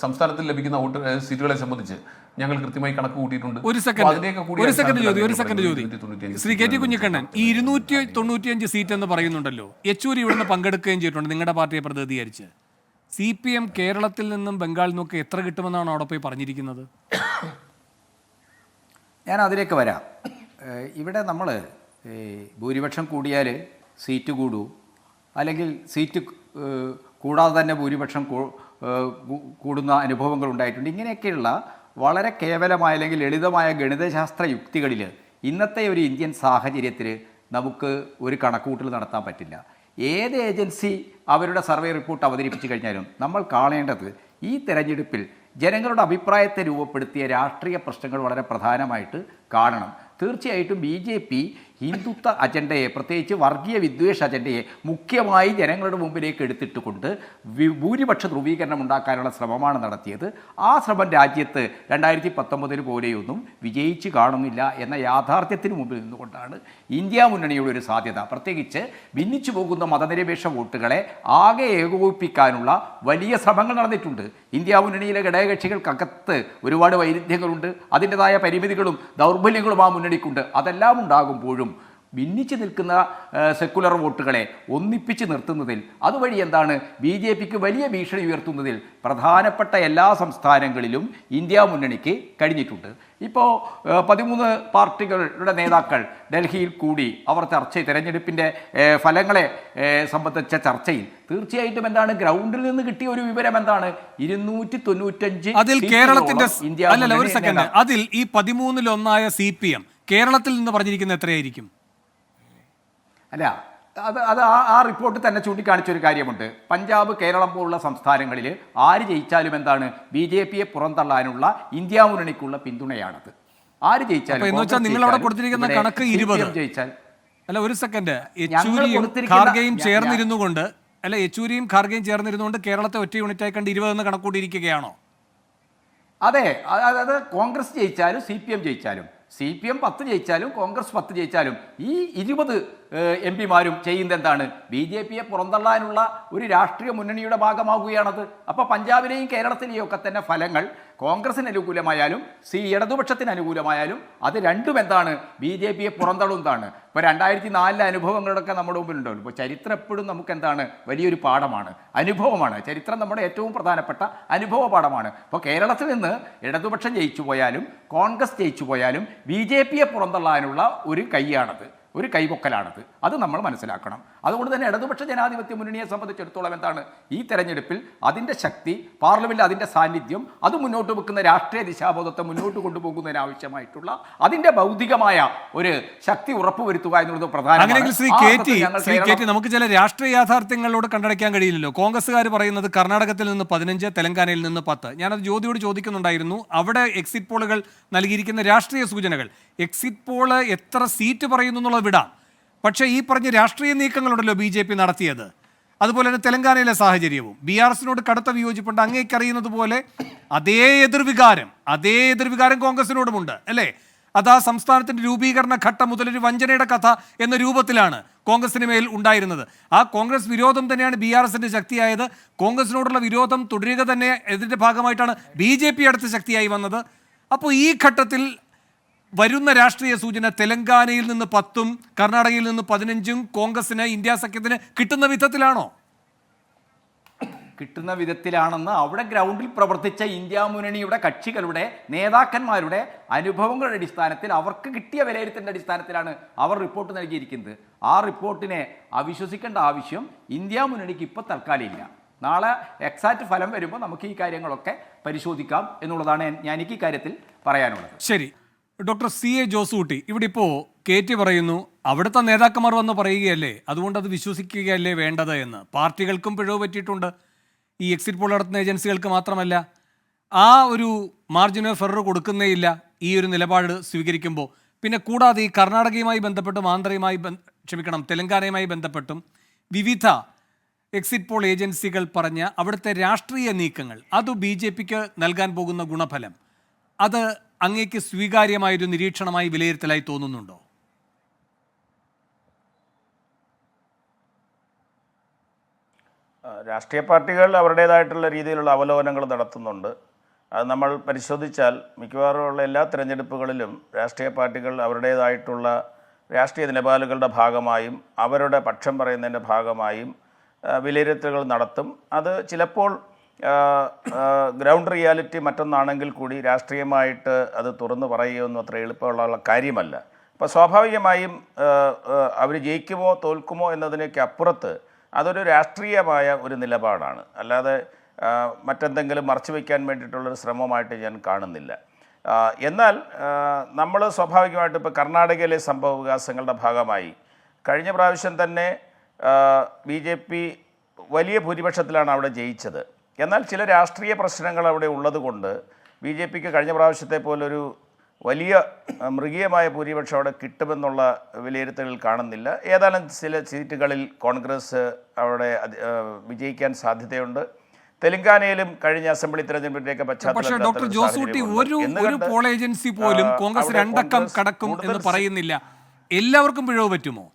സംസ്ഥാനത്തിൽ ലഭിക്കുന്ന സീറ്റുകളെ സംബന്ധിച്ച് ഞങ്ങൾ കൃത്യമായി കണക്ക് കൂട്ടിയിട്ടുണ്ട്. ഒരു സെക്കൻഡ് ജ്യോതി, ശ്രീ KT കുഞ്ഞിക്കണ്ണൻ, ഈ 295 സീറ്റ് എന്ന് പറയുന്നുണ്ടല്ലോ, യെച്ചൂരി ഇവിടുന്ന് പങ്കെടുക്കുകയും ചെയ്തിട്ടുണ്ട് നിങ്ങളുടെ പാർട്ടിയെ പ്രതിനിധീകരിച്ച്. CPM കേരളത്തിൽ നിന്നും ബംഗാളിൽ നിന്നൊക്കെ എത്ര കിട്ടുമെന്നാണ് അവിടെ പോയി പറഞ്ഞിരിക്കുന്നത്? ഞാൻ അതിലേക്ക് വരാം. ഇവിടെ നമ്മൾ ഭൂരിപക്ഷം കൂടിയാൽ സീറ്റ് കൂടൂ, അല്ലെങ്കിൽ സീറ്റ് കൂടാതെ തന്നെ ഭൂരിപക്ഷം കൂടുന്ന അനുഭവങ്ങൾ ഉണ്ടായിട്ടുണ്ട്. ഇങ്ങനെയൊക്കെയുള്ള വളരെ കേവലമായ അല്ലെങ്കിൽ ലളിതമായ ഗണിതശാസ്ത്ര യുക്തികളിൽ ഇന്നത്തെ ഒരു ഇന്ത്യൻ സാഹചര്യത്തിൽ നമുക്ക് ഒരു കണക്കുകൂട്ടൽ നടത്താൻ പറ്റില്ല. ഏത് ഏജൻസി അവരുടെ സർവേ റിപ്പോർട്ട് അവതരിപ്പിച്ചു കഴിഞ്ഞാലും നമ്മൾ കാണേണ്ടത് ഈ തെരഞ്ഞെടുപ്പിൽ ജനങ്ങളുടെ അഭിപ്രായത്തെ രൂപപ്പെടുത്തിയ രാഷ്ട്രീയ പ്രശ്നങ്ങൾ വളരെ പ്രധാനമായിട്ട് കാണണം. തീർച്ചയായിട്ടും BJP ഹിന്ദുത്വ അജണ്ടയെ, പ്രത്യേകിച്ച് വർഗീയ വിദ്വേഷ അജണ്ടയെ മുഖ്യമായി ജനങ്ങളുടെ മുമ്പിലേക്ക് എടുത്തിട്ടുകൊണ്ട് ഭൂരിപക്ഷ ധ്രുവീകരണം ഉണ്ടാക്കാനുള്ള ശ്രമമാണ് നടത്തിയത്. ആ ശ്രമം രാജ്യത്ത് 2019 പോലെയൊന്നും വിജയിച്ചു കാണുന്നില്ല എന്ന യാഥാർത്ഥ്യത്തിന് മുമ്പിൽ നിന്നുകൊണ്ടാണ് ഇന്ത്യ മുന്നണിയുടെ ഒരു സാധ്യത, പ്രത്യേകിച്ച് ഭിന്നിച്ചു പോകുന്ന മതനിരപേക്ഷ വോട്ടുകളെ ആകെ ഏകോപിപ്പിക്കാനുള്ള വലിയ ശ്രമങ്ങൾ നടന്നിട്ടുണ്ട്. ഇന്ത്യ മുന്നണിയിലെ ഘടകകക്ഷികൾക്കകത്ത് ഒരുപാട് വൈരുദ്ധ്യങ്ങളുണ്ട്, അതിൻ്റെതായ പരിമിതികളും ദൗർബല്യങ്ങളും ആ മുന്നണിക്കുണ്ട്. അതെല്ലാം ഉണ്ടാകുമ്പോഴും ഭിന്നിച്ച് നിൽക്കുന്ന സെക്കുലർ വോട്ടുകളെ ഒന്നിപ്പിച്ച് നിർത്തുന്നതിൽ, അതുവഴി എന്താണ് BJPക്ക് വലിയ ഭീഷണി ഉയർത്തുന്നതിൽ പ്രധാനപ്പെട്ട എല്ലാ സംസ്ഥാനങ്ങളിലും ഇന്ത്യ മുന്നണിക്ക് കഴിഞ്ഞിട്ടുണ്ട്. ഇപ്പോൾ 13 പാർട്ടികളുടെ നേതാക്കൾ ഡൽഹിയിൽ കൂടി അവർ തെരഞ്ഞെടുപ്പിൻ്റെ ഫലങ്ങളെ സംബന്ധിച്ച ചർച്ചയിൽ തീർച്ചയായിട്ടും എന്താണ് ഗ്രൗണ്ടിൽ നിന്ന് കിട്ടിയ ഒരു വിവരം എന്താണ്? 295 അതിൽ കേരളത്തിന്റെ അല്ലല്ല ഒരു സെക്കൻഡ്, അതിൽ ഈ 13-1 CPM കേരളത്തിൽ നിന്ന് പറഞ്ഞിരിക്കുന്നത് എത്രയായിരിക്കും? അല്ല, അത് ആ റിപ്പോർട്ട് തന്നെ ചൂണ്ടിക്കാണിച്ചൊരു കാര്യമുണ്ട്. പഞ്ചാബ്, കേരളം പോലുള്ള സംസ്ഥാനങ്ങളിൽ ആര് ജയിച്ചാലും എന്താണ് BJPയെ പുറന്തള്ളാനുള്ള ഇന്ത്യ മുന്നണിക്കുള്ള പിന്തുണയാണത്. ആര് ജയിച്ചാലും നിങ്ങൾ അവിടെ കൊടുത്തിരിക്കുന്ന കണക്ക് 20 ജയിച്ചാൽ. അല്ല ഒരു സെക്കൻഡ്, യെച്ചൂരിയും ഖാർഗെയും ചേർന്നിരുന്നുകൊണ്ട് കേരളത്തെ ഒറ്റ യൂണിറ്റായി കണ്ട് 20 എന്ന് കണക്കൂട്ടിയിരിക്കുകയാണോ? അതെ, അത് കോൺഗ്രസ് ജയിച്ചാലും CPM ജയിച്ചാലും, CPM 10 ജയിച്ചാലും കോൺഗ്രസ് 10 ജയിച്ചാലും ഈ 20 MP-മാരും ചെയ്യുന്നത് എന്താണ്? BJPയെ പുറന്തള്ളാനുള്ള ഒരു രാഷ്ട്രീയ മുന്നണിയുടെ ഭാഗമാകുകയാണത്. അപ്പോൾ പഞ്ചാബിലെയും കേരളത്തിലെയും ഒക്കെ തന്നെ ഫലങ്ങൾ കോൺഗ്രസിന് അനുകൂലമായാലും ഇടതുപക്ഷത്തിന് അനുകൂലമായാലും അത് രണ്ടും എന്താണ്? BJPയെ പുറന്തള്ളുന്നതാണ്. ഇപ്പോൾ 2004 അനുഭവങ്ങളൊക്കെ നമ്മുടെ മുമ്പിലുണ്ടല്ലോ. ഇപ്പോൾ ചരിത്രം എപ്പോഴും നമുക്ക് എന്താണ്? വലിയൊരു പാഠമാണ്, അനുഭവമാണ്. ചരിത്രം നമ്മുടെ ഏറ്റവും പ്രധാനപ്പെട്ട അനുഭവ പാഠമാണ്. ഇപ്പോൾ കേരളത്തിൽ നിന്ന് ഇടതുപക്ഷം ജയിച്ചു പോയാലും കോൺഗ്രസ് ജയിച്ചു പോയാലും BJPയെ പുറന്തള്ളാനുള്ള ഒരു കൈയാണത്, ഒരു കൈപൊക്കലാണത്. അത് നമ്മൾ മനസ്സിലാക്കണം. അതുകൊണ്ട് തന്നെ ഇടതുപക്ഷ ജനാധിപത്യ മുന്നണിയെ സംബന്ധിച്ചിടത്തോളം എന്താണ്? ഈ തെരഞ്ഞെടുപ്പിൽ അതിൻ്റെ ശക്തി, പാർലമെൻറ്റിൽ അതിൻ്റെ സാന്നിധ്യം, അത് മുന്നോട്ട് വെക്കുന്ന രാഷ്ട്രീയ ദിശാബോധത്തെ മുന്നോട്ട് കൊണ്ടുപോകുന്നതിനാവശ്യമായിട്ടുള്ള അതിൻ്റെ ഭൗതികമായ ഒരു ശക്തി ഉറപ്പുവരുത്തുക എന്നുള്ളത് പ്രധാനമാണ്. ശ്രീ നമുക്ക് ചില രാഷ്ട്രീയ യാഥാർത്ഥ്യങ്ങളോട് കണ്ടടയ്ക്കാൻ കഴിയില്ലല്ലോ. കോൺഗ്രസ്സുകാർ പറയുന്നത് കർണാടകത്തിൽ നിന്ന് 15, തെലങ്കാനയിൽ നിന്ന് 10. ഞാനത് ജ്യോതിയോട് ചോദിക്കുന്നുണ്ടായിരുന്നു. അവിടെ എക്സിറ്റ് പോളുകൾ നൽകിയിരിക്കുന്ന രാഷ്ട്രീയ സൂചനകൾ, എക്സിറ്റ് പോള് എത്ര സീറ്റ് പറയുന്നു എന്നുള്ളത് വിടാം, പക്ഷേ ഈ പറഞ്ഞ രാഷ്ട്രീയ നീക്കങ്ങളുണ്ടല്ലോ BJP നടത്തിയത്, അതുപോലെ തന്നെ തെലങ്കാനയിലെ സാഹചര്യവും BRSനോട് കടുത്ത വിയോജിപ്പുണ്ട്. അങ്ങേക്കറിയുന്നത് പോലെ അതേ എതിർവികാരം കോൺഗ്രസിനോടുമുണ്ട് അല്ലേ? അത് ആ സംസ്ഥാനത്തിന്റെ രൂപീകരണ ഘട്ടം മുതലൊരു വഞ്ചനയുടെ കഥ എന്ന രൂപത്തിലാണ് കോൺഗ്രസിന് മേൽ ഉണ്ടായിരുന്നത്. ആ കോൺഗ്രസ് വിരോധം തന്നെയാണ് BRSന്റെ ശക്തിയായത്. കോൺഗ്രസിനോടുള്ള വിരോധം തുടരുക തന്നെ ഇതിന്റെ ഭാഗമായിട്ടാണ് BJP അടുത്ത ശക്തിയായി വന്നത്. അപ്പോൾ ഈ ഘട്ടത്തിൽ വരുന്ന രാഷ്ട്രീയ സൂചന തെലങ്കാനയിൽ നിന്ന് 10, കർണാടകയിൽ നിന്ന് 15 കോൺഗ്രസിന്, ഇന്ത്യ സഖ്യത്തിന് കിട്ടുന്ന വിധത്തിലാണോ? കിട്ടുന്ന വിധത്തിലാണെന്ന് അവിടെ ഗ്രൗണ്ടിൽ പ്രവർത്തിച്ച ഇന്ത്യ മുന്നണിയുടെ കക്ഷികളുടെ നേതാക്കന്മാരുടെ അനുഭവങ്ങളുടെ അടിസ്ഥാനത്തിൽ അവർക്ക് കിട്ടിയ വിലയിരുത്തലിൻ്റെ അടിസ്ഥാനത്തിലാണ് അവർ റിപ്പോർട്ട് നൽകിയിരിക്കുന്നത്. ആ റിപ്പോർട്ടിനെ അവിശ്വസിക്കേണ്ട ആവശ്യം ഇന്ത്യ മുന്നണിക്ക് ഇപ്പോൾ തൽക്കാലം ഇല്ല. നാളെ എക്സാക്റ്റ് ഫലം വരുമ്പോൾ നമുക്ക് ഈ കാര്യങ്ങളൊക്കെ പരിശോധിക്കാം എന്നുള്ളതാണ് എനിക്ക് ഈ കാര്യത്തിൽ പറയാനുള്ളത്. ശരി, ഡോക്ടർ CA ജോസൂട്ടി, ഇവിടെ ഇപ്പോൾ KT പറയുന്നു അവിടുത്തെ നേതാക്കന്മാർ വന്ന് പറയുകയല്ലേ, അതുകൊണ്ട് അത് വിശ്വസിക്കുകയല്ലേ വേണ്ടത് എന്ന്. പാർട്ടികൾക്കും പിഴവ് പറ്റിയിട്ടുണ്ട്, ഈ എക്സിറ്റ് പോൾ നടത്തുന്ന ഏജൻസികൾക്ക് മാത്രമല്ല. ആ ഒരു മാർജിൻ ഓഫ് എറർ കൊടുക്കുന്നേയില്ല ഈ ഒരു നിലപാട് സ്വീകരിക്കുമ്പോൾ. പിന്നെ കൂടാതെ ഈ കർണാടകയുമായി ബന്ധപ്പെട്ടും തെലങ്കാനയുമായി ബന്ധപ്പെട്ടും വിവിധ എക്സിറ്റ് പോൾ ഏജൻസികൾ പറഞ്ഞ അവിടുത്തെ രാഷ്ട്രീയ നീക്കങ്ങൾ, അത് BJPക്ക് നൽകാൻ പോകുന്ന ഗുണഫലം, അത് അങ്ങേക്ക് സ്വീകാര്യമായൊരു നിരീക്ഷണമായി വിലയിരുത്തലായി തോന്നുന്നുണ്ടോ? രാഷ്ട്രീയ പാർട്ടികൾ അവരുടേതായിട്ടുള്ള രീതിയിലുള്ള അവലോകനങ്ങൾ നടത്തുന്നുണ്ട്. അത് നമ്മൾ പരിശോധിച്ചാൽ മിക്കവാറും ഉള്ള എല്ലാ തിരഞ്ഞെടുപ്പുകളിലും രാഷ്ട്രീയ പാർട്ടികൾ അവരുടേതായിട്ടുള്ള രാഷ്ട്രീയ നിലപാടുകളുടെ ഭാഗമായും അവരുടെ പക്ഷം പറയുന്നതിൻ്റെ ഭാഗമായും വിലയിരുത്തലുകൾ നടത്തും. അത് ചിലപ്പോൾ ഗ്രൗണ്ട് റിയാലിറ്റി മറ്റൊന്നാണെങ്കിൽ കൂടി രാഷ്ട്രീയമായിട്ട് അത് തുറന്നു പറയുകയൊന്നും അത്ര എളുപ്പമുള്ള കാര്യമല്ല. അപ്പോൾ സ്വാഭാവികമായും അവർ ജയിക്കുമോ തോൽക്കുമോ എന്നതിനൊക്കെ അപ്പുറത്ത് അതൊരു രാഷ്ട്രീയമായ ഒരു നിലപാടാണ്, അല്ലാതെ മറ്റെന്തെങ്കിലും മറച്ചു വയ്ക്കാൻ വേണ്ടിയിട്ടുള്ളൊരു ശ്രമമായിട്ട് ഞാൻ കാണുന്നില്ല. എന്നാൽ നമ്മൾ സ്വാഭാവികമായിട്ട് ഇപ്പോൾ കർണാടകയിലെ സംഭവ വികാസങ്ങളുടെ ഭാഗമായി കഴിഞ്ഞ പ്രാവശ്യം തന്നെ BJP വലിയ ഭൂരിപക്ഷത്തിലാണ് അവിടെ ജയിച്ചത്. എന്നാൽ ചില രാഷ്ട്രീയ പ്രശ്നങ്ങൾ അവിടെ ഉള്ളതുകൊണ്ട് BJPക്ക് കഴിഞ്ഞ പ്രാവശ്യത്തെ പോലൊരു വലിയ മൃഗീയമായ ഭൂരിപക്ഷം അവിടെ കിട്ടുമെന്നുള്ള വിലയിരുത്തലുകൾ കാണുന്നില്ല. ഏതാനും ചില സീറ്റുകളിൽ കോൺഗ്രസ് അവിടെ വിജയിക്കാൻ സാധ്യതയുണ്ട്. തെലങ്കാനയിലും കഴിഞ്ഞ അസംബ്ലി തെരഞ്ഞെടുപ്പിന്റെയൊക്കെ പക്ഷേ ഡോക്ടർ ജോസൂട്ടി ഒരു പോൾ ഏജൻസി പോലും കോൺഗ്രസ് 2 അക്കം കടക്കും എന്ന് പറയുന്നില്ല. എല്ലാവർക്കും പിഴവ് പറ്റുമോ?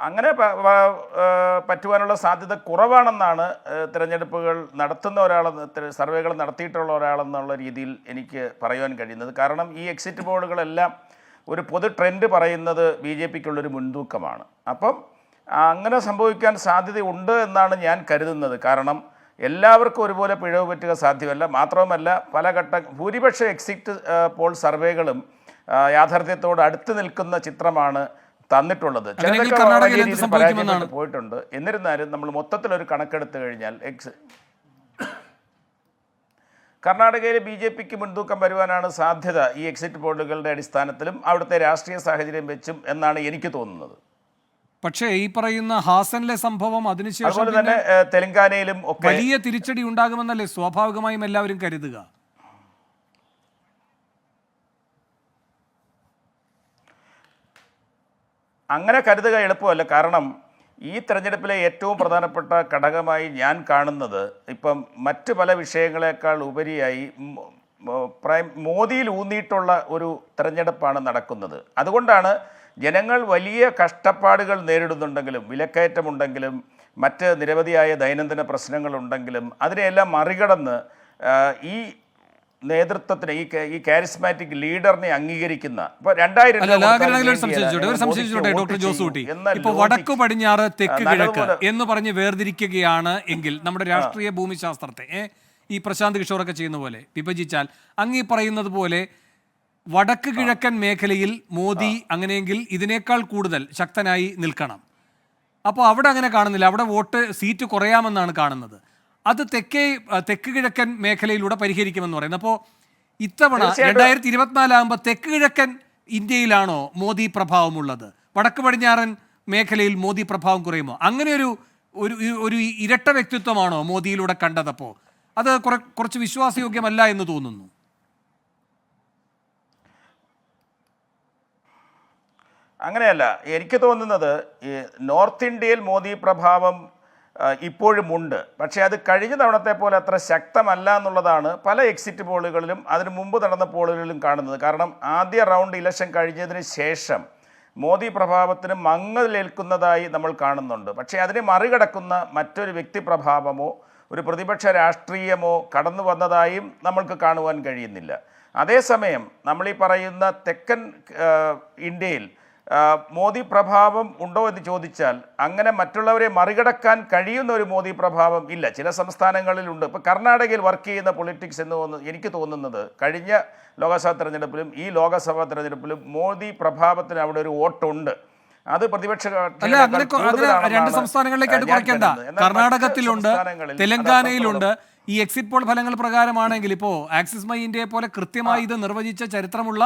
അങ്ങനെ പറ്റുവാനുള്ള സാധ്യത കുറവാണെന്നാണ് തിരഞ്ഞെടുപ്പുകൾ നടത്തുന്ന സർവേകൾ നടത്തിയിട്ടുള്ള ഒരാളെന്നുള്ള രീതിയിൽ എനിക്ക് പറയുവാൻ കഴിയുന്നത്. കാരണം ഈ എക്സിറ്റ് പോളുകളെല്ലാം ഒരു പൊതു ട്രെൻഡ് പറയുന്നത് BJPക്കുള്ളൊരു മുൻതൂക്കമാണ്. അപ്പം അങ്ങനെ സംഭവിക്കാൻ സാധ്യതയുണ്ട് എന്നാണ് ഞാൻ കരുതുന്നത്. കാരണം എല്ലാവർക്കും ഒരുപോലെ പിഴവ് പറ്റുക സാധ്യമല്ല. മാത്രവുമല്ല ഭൂരിപക്ഷ എക്സിറ്റ് പോൾ സർവേകളും യാഥാർത്ഥ്യത്തോട് അടുത്ത് നിൽക്കുന്ന ചിത്രമാണ് തന്നിട്ടുള്ളത്. പോയിട്ടുണ്ട്. എന്നിരുന്നാലും നമ്മൾ മൊത്തത്തിലൊരു കണക്കെടുത്തു കഴിഞ്ഞാൽ കർണാടകയിലെ BJPക്ക് മുൻതൂക്കം വരുവാനാണ് സാധ്യത ഈ എക്സിറ്റ് പോളുകളുടെ അടിസ്ഥാനത്തിലും അവിടുത്തെ രാഷ്ട്രീയ സാഹചര്യം വെച്ചും എന്നാണ് എനിക്ക് തോന്നുന്നത്. പക്ഷേ ഈ പറയുന്ന ഹാസനിലെ സംഭവം അതിനുശേഷം അതുപോലെ തന്നെ തെലങ്കാനയിലും ഒക്കെ വലിയ തിരിച്ചടി ഉണ്ടാകുമെന്നല്ലേ സ്വാഭാവികമായും എല്ലാവരും കരുതുക? അങ്ങനെ കരുതുക എളുപ്പമല്ല. കാരണം ഈ തെരഞ്ഞെടുപ്പിലെ ഏറ്റവും പ്രധാനപ്പെട്ട ഘടകമായി ഞാൻ കാണുന്നത് ഇപ്പം മറ്റ് പല വിഷയങ്ങളെക്കാൾ ഉപരിയായി മോദിയിൽ ഊന്നിയിട്ടുള്ള ഒരു തെരഞ്ഞെടുപ്പാണ് നടക്കുന്നത്. അതുകൊണ്ടാണ് ജനങ്ങൾ വലിയ കഷ്ടപ്പാടുകൾ നേരിടുന്നുണ്ടെങ്കിലും, വിലക്കയറ്റമുണ്ടെങ്കിലും, മറ്റ് നിരവധിയായ ദൈനംദിന പ്രശ്നങ്ങളുണ്ടെങ്കിലും അതിനെയെല്ലാം മറികടന്ന് ഈ നേതൃത്വത്തിന് ഈ കാരിസ്മാറ്റിക് ലീഡറിനെ അംഗീകരിക്കുന്ന ഡോക്ടർ ജോസൂട്ടി ഇപ്പൊ വടക്കു പടിഞ്ഞാറ് തെക്ക് കിഴക്ക് എന്ന് പറഞ്ഞ് വേർതിരിക്കുകയാണ് എങ്കിൽ നമ്മുടെ രാഷ്ട്രീയ ഭൂമിശാസ്ത്രത്തെ ഈ പ്രശാന്ത് കിഷോറൊക്കെ ചെയ്യുന്ന പോലെ വിഭജിച്ചാൽ അങ്ങീ പറയുന്നത് പോലെ വടക്ക് കിഴക്കൻ മേഖലയിൽ മോദി അങ്ങനെയെങ്കിൽ ഇതിനേക്കാൾ കൂടുതൽ ശക്തനായി നിൽക്കണം. അപ്പോൾ അവിടെ അങ്ങനെ കാണുന്നില്ല, അവിടെ സീറ്റ് കുറയാമെന്നാണ് കാണുന്നത്. അത് തെക്ക് കിഴക്കൻ മേഖലയിലൂടെ പരിഹരിക്കുമെന്ന് പറയുന്നത്. അപ്പോൾ ഇത്തവണ 2024 ആകുമ്പോൾ തെക്ക് കിഴക്കൻ ഇന്ത്യയിലാണോ മോദി പ്രഭാവമുള്ളത്? വടക്ക് പടിഞ്ഞാറൻ മേഖലയിൽ മോദി പ്രഭാവം കുറയുമോ? അങ്ങനെ ഒരു ഇരട്ട വ്യക്തിത്വമാണോ മോദിയിലൂടെ കണ്ടതപ്പോൾ? അത് കുറച്ച് വിശ്വാസയോഗ്യമല്ല എന്ന് തോന്നുന്നു. അങ്ങനെയല്ല, എനിക്ക് തോന്നുന്നത് നോർത്ത് ഇന്ത്യയിൽ മോദി പ്രഭാവം ഇപ്പോഴുമുണ്ട്. പക്ഷേ അത് കഴിഞ്ഞ തവണത്തെ പോലെ അത്ര ശക്തമല്ല എന്നുള്ളതാണ് പല എക്സിറ്റ് പോളുകളിലും അതിനു മുമ്പ് നടന്ന പോളുകളിലും കാണുന്നത്. കാരണം ആദ്യ റൗണ്ട് ഇലക്ഷൻ കഴിഞ്ഞതിന് ശേഷം മോദി പ്രഭാവത്തിന് മങ്ങലേൽക്കുന്നതായി നമ്മൾ കാണുന്നുണ്ട്. പക്ഷേ അതിനെ മറികടക്കുന്ന മറ്റൊരു വ്യക്തിപ്രഭാവമോ ഒരു പ്രതിപക്ഷ രാഷ്ട്രീയമോ കടന്നു വന്നതായും നമ്മൾക്ക് കാണുവാൻ കഴിയുന്നില്ല. അതേസമയം നമ്മൾ ഈ പറയുന്ന തെക്കൻ ഇന്ത്യയിൽ മോദി പ്രഭാവം ഉണ്ടോ എന്ന് ചോദിച്ചാൽ അങ്ങനെ മറ്റുള്ളവരെ മറികടക്കാൻ കഴിയുന്ന ഒരു മോദി പ്രഭാവം ഇല്ല. ചില സംസ്ഥാനങ്ങളിലുണ്ട്. ഇപ്പോൾ കർണാടകയിൽ വർക്ക് ചെയ്യുന്ന പൊളിറ്റിക്സ് എന്ന് എനിക്ക് തോന്നുന്നത് കഴിഞ്ഞ ലോക്സഭാ തെരഞ്ഞെടുപ്പിലും ഈ ലോക്സഭാ തെരഞ്ഞെടുപ്പിലും മോദി പ്രഭാവത്തിന് അവിടെ ഒരു വോട്ടുണ്ട്. അത് പ്രതിപക്ഷ രണ്ട് സംസ്ഥാനങ്ങളിലേക്കായിട്ട് കുറയ്ക്കേണ്ട. കർണാടകത്തിലുണ്ട്, തെലങ്കാനയിലുണ്ട്. ഈ എക്സിറ്റ് പോൾ ഫലങ്ങൾ പ്രകാരമാണെങ്കിൽ ഇപ്പോൾ ആക്സിസ് മൈ ഇന്ത്യയെ പോലെ കൃത്യമായി ഇത് നിർവചിച്ച ചരിത്രമുള്ള